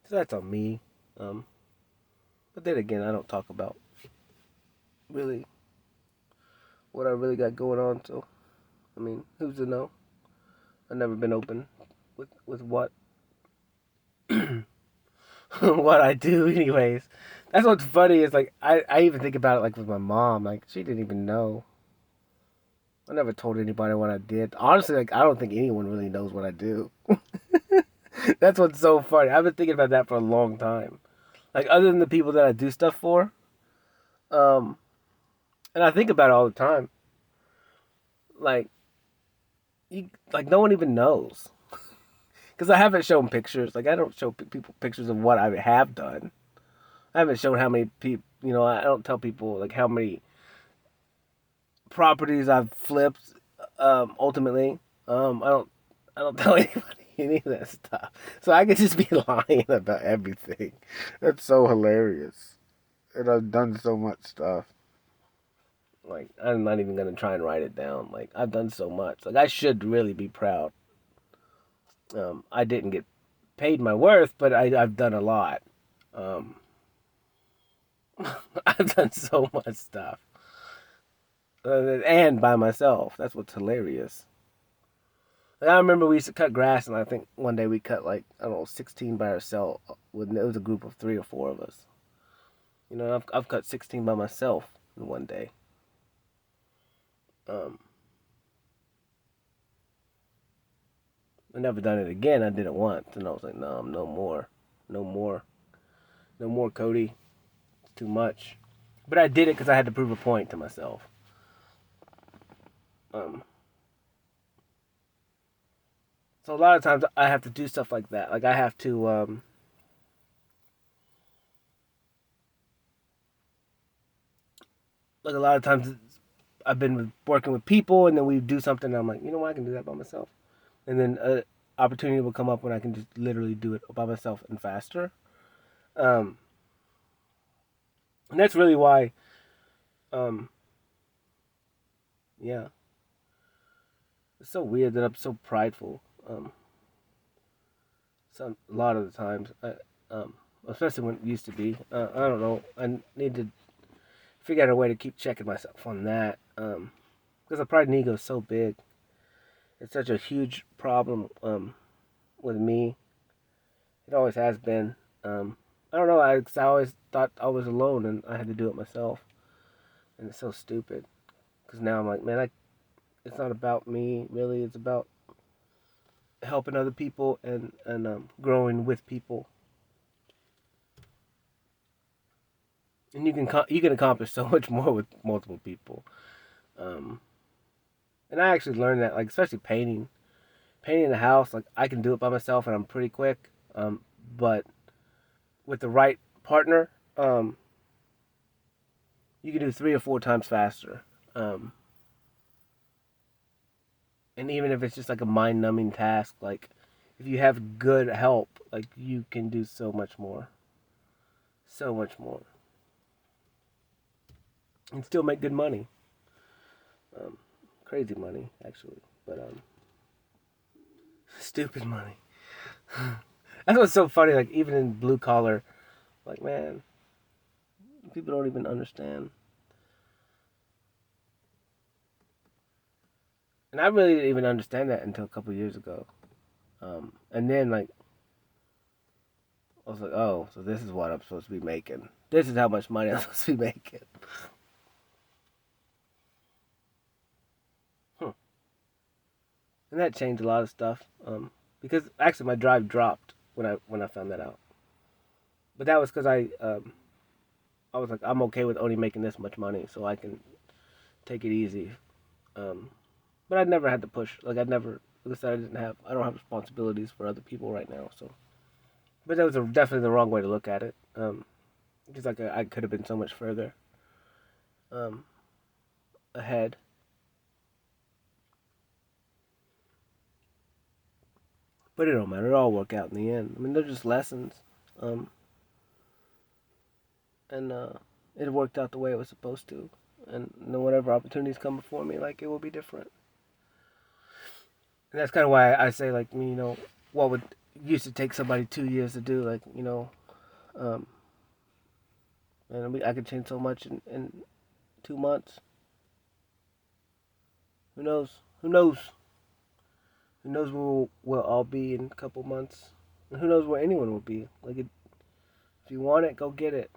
So that's on me. But then again, I don't talk about really what I really got going on. So, I mean, who's to know? I've never been open with what what I do. Anyways, That's what's funny is like I even think about it like with my mom. Like she didn't even know. I never told anybody what I did. Honestly, like I don't think anyone really knows what I do. That's what's so funny. I've been thinking about that for a long time. Like other than the people that I do stuff for, um, and I think about it all the time. Like like no one even knows because I haven't shown pictures. Like I don't show people pictures of what I have done. I haven't shown how many people. I don't tell people like how many properties I've flipped. Ultimately, I don't tell anybody any of that stuff. So I could just be lying about everything. That's so hilarious. And I've done so much stuff. Like I'm not even gonna try and write it down. Like I've done so much. Like I should really be proud. I didn't get paid my worth, but I've done a lot. Um, I've done so much stuff, and by myself. That's what's hilarious. Like, I remember we used to cut grass, and I think one day we cut like I don't know 16 by ourselves. It was a group of 3 or 4 of us. I've cut 16 by myself in one day. Um, I never done it again. I did it once, and I was like, no, no more, no more, no more, Cody. It's too much. But I did it because I had to prove a point to myself. Um, so a lot of times I have to do stuff like that. Like I have to, like a lot of times I've been working with people, and then we do something, and I'm like, you know what, I can do that by myself. And then an opportunity will come up when I can just literally do it by myself and faster. Um, and that's really why, um, yeah, it's so weird that I'm so prideful. A lot of the times, especially when it used to be. I don't know. I need to figure out a way to keep checking myself on that. Because the pride and ego is so big. It's such a huge problem with me. It always has been. I don't know. I always thought I was alone and I had to do it myself. And it's so stupid. Because now I'm like, man, it's not about me, really. It's about helping other people and growing with people. And you can accomplish so much more with multiple people. Um, and I actually learned that, like especially painting the house, like I can do it by myself and I'm pretty quick. But with the right partner, you can do 3 or 4 times faster. Um, and even if it's just like a mind-numbing task, like if you have good help, like you can do so much more, and still make good money. Um, Crazy money, actually, but stupid money. That's what's so funny. Like even in blue collar, like man, people don't even understand. And I really didn't even understand that until a couple years ago. And then like I was like, oh, so this is what I'm supposed to be making. This is how much money I'm supposed to be making. Hmm. And that changed a lot of stuff. Because actually my drive dropped when I found that out. But that was because I was like, I'm okay with only making this much money, so I can take it easy. Um, but I never had to push. Like like I said, I don't have responsibilities for other people right now. So, but that was definitely the wrong way to look at it. Because like I could have been so much further um, ahead. But it don't matter. It all work out in the end. I mean, they're just lessons, um, and it worked out the way it was supposed to. And then whatever opportunities come before me, like it will be different. And that's kind of why I say, like, what would used to take somebody 2 years to do, like, um, and I could change so much in 2 months. Who knows? Who knows? Who knows where we'll all be in a couple months? And who knows where anyone will be? Like, if you want it, go get it.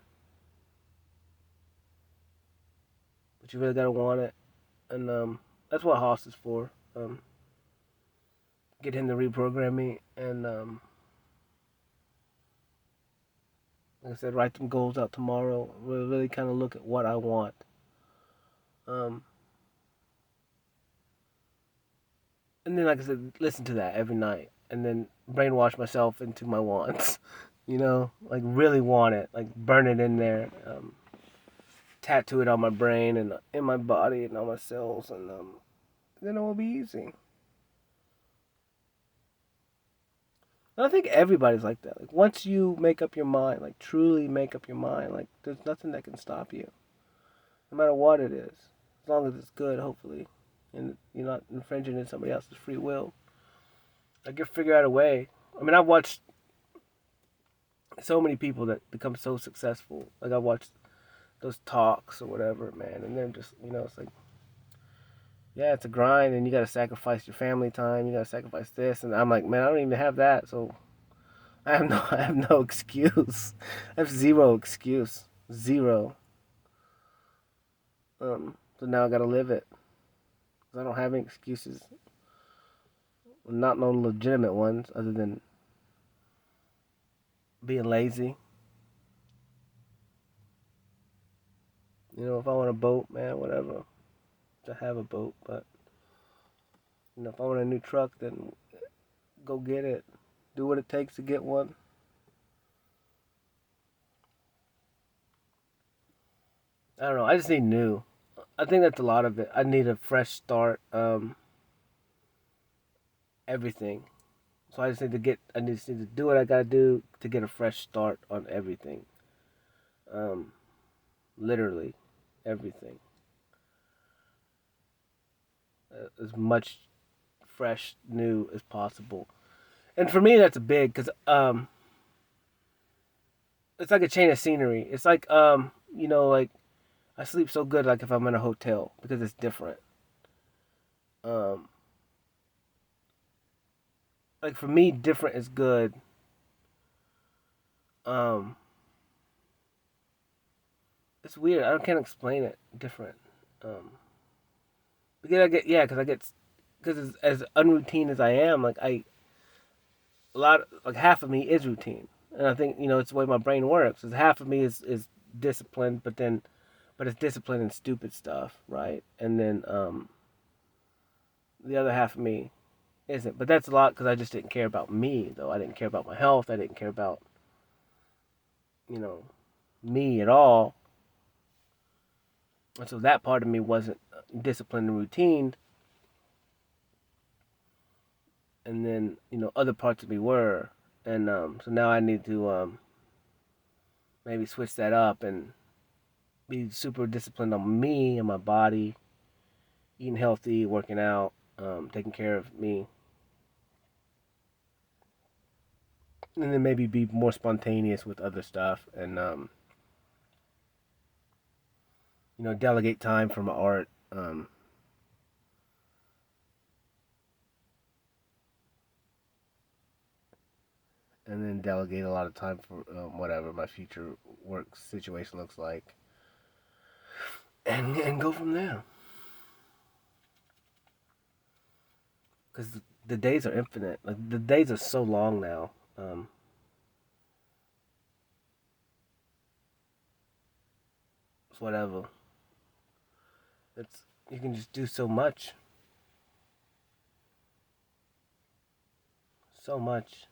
but you really gotta want it, and that's what Haas is for. Get him to reprogram me, and like I said, write them goals out tomorrow. Really kind of look at what I want. Um, and then, like I said, listen to that every night, and then brainwash myself into my wants. Like really want it, like burn it in there, tattoo it on my brain and in my body and on my cells, and then it will be easy. And I think everybody's like that. Like once you make up your mind, like truly make up your mind, like there's nothing that can stop you, no matter what it is, as long as it's good, hopefully, and you're not infringing in somebody else's free will. Like you figure out a way. I mean, I've watched so many people that become so successful. Like I watched those talks or whatever, man, and they're just, it's like, yeah, it's a grind, and you got to sacrifice your family time. You got to sacrifice this, and I'm like, man, I don't even have that, so I have no excuse. I have zero excuse, zero. So now I got to live it. 'Cause I don't have any excuses, not no legitimate ones, other than being lazy. If I want a boat, man, whatever, to have a boat, but if I want a new truck, then go get it. Do what it takes to get one. I don't know. I just need new. I think that's a lot of it. I need a fresh start. Everything. So I just need to get. I just need to do what I gotta do to get a fresh start on everything. Um, Literally, everything. As much fresh, new as possible. And for me, that's big because it's like a chain of scenery. It's like like I sleep so good like if I'm in a hotel because it's different. Um, like for me, different is good. Um, it's weird. I can't explain it. Different. Um, because I get because as unroutine as I am, like like half of me is routine, and I think it's the way my brain works. Is half of me is disciplined, but it's disciplined and stupid stuff, right? And then the other half of me isn't. But that's a lot because I just didn't care about me, though. I didn't care about my health. I didn't care about you know me at all. And so that part of me wasn't disciplined and routine. And then other parts of me were, and so now I need to maybe switch that up and be super disciplined on me and my body, eating healthy, working out, taking care of me, and then maybe be more spontaneous with other stuff, and delegate time for my art, and then delegate a lot of time for whatever my future work situation looks like, and go from there. Because the days are infinite. Like the days are so long now. It's whatever. It's you can just do so much, so much.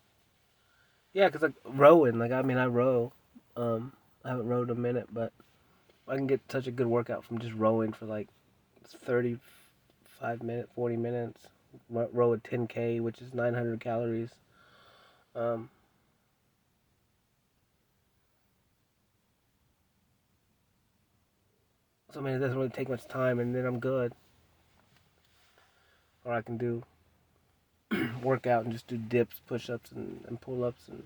Yeah, cause like rowing. Like I mean, I row. I haven't rowed in a minute, but I can get such a good workout from just rowing for like 35 minutes, 40 minutes. Row a 10K, which is 900 calories. Um, so I mean, it doesn't really take much time, and then I'm good. Or I can do workout and just do dips, push-ups, and pull-ups, and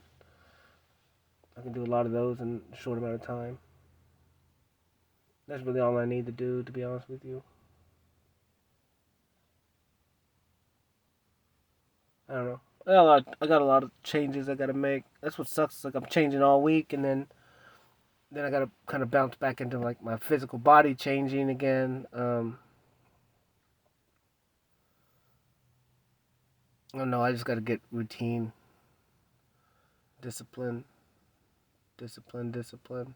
I can do a lot of those in a short amount of time. That's really all I need to do, to be honest with you. I don't know. I got a lot of changes I gotta make. That's what sucks. Like I'm changing all week, and then then I gotta kind of bounce back into like my physical body changing again. I don't know. I just gotta get routine, discipline, discipline.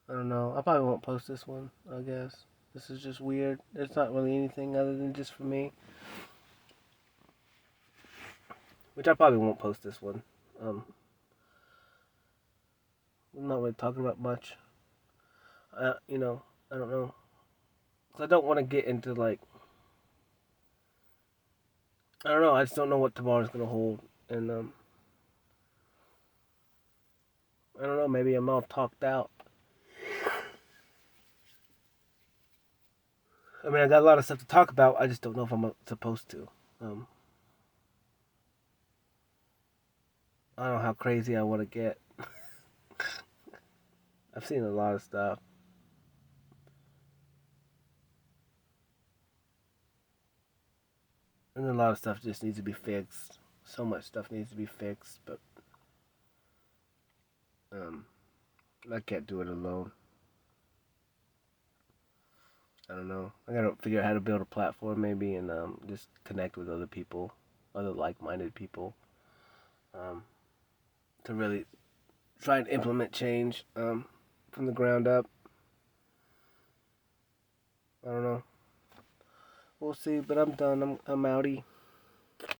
I don't know. I probably won't post this one. I guess this is just weird. It's not really anything other than just for me. Which I probably won't post this one. I'm not really talking about much. You know, I don't know. 'Cause I don't want to get into like, I don't know. I just don't know what tomorrow's gonna hold, and I don't know. Maybe I'm all talked out. I mean, I got a lot of stuff to talk about. I just don't know if I'm supposed to. Um, I don't know how crazy I want to get. I've seen a lot of stuff. And a lot of stuff just needs to be fixed. So much stuff needs to be fixed, but um, I can't do it alone. I don't know. I gotta figure out how to build a platform maybe, and just connect with other people, other like-minded people, um, to really try and implement change from the ground up. I don't know. We'll see, but I'm done. I'm outie.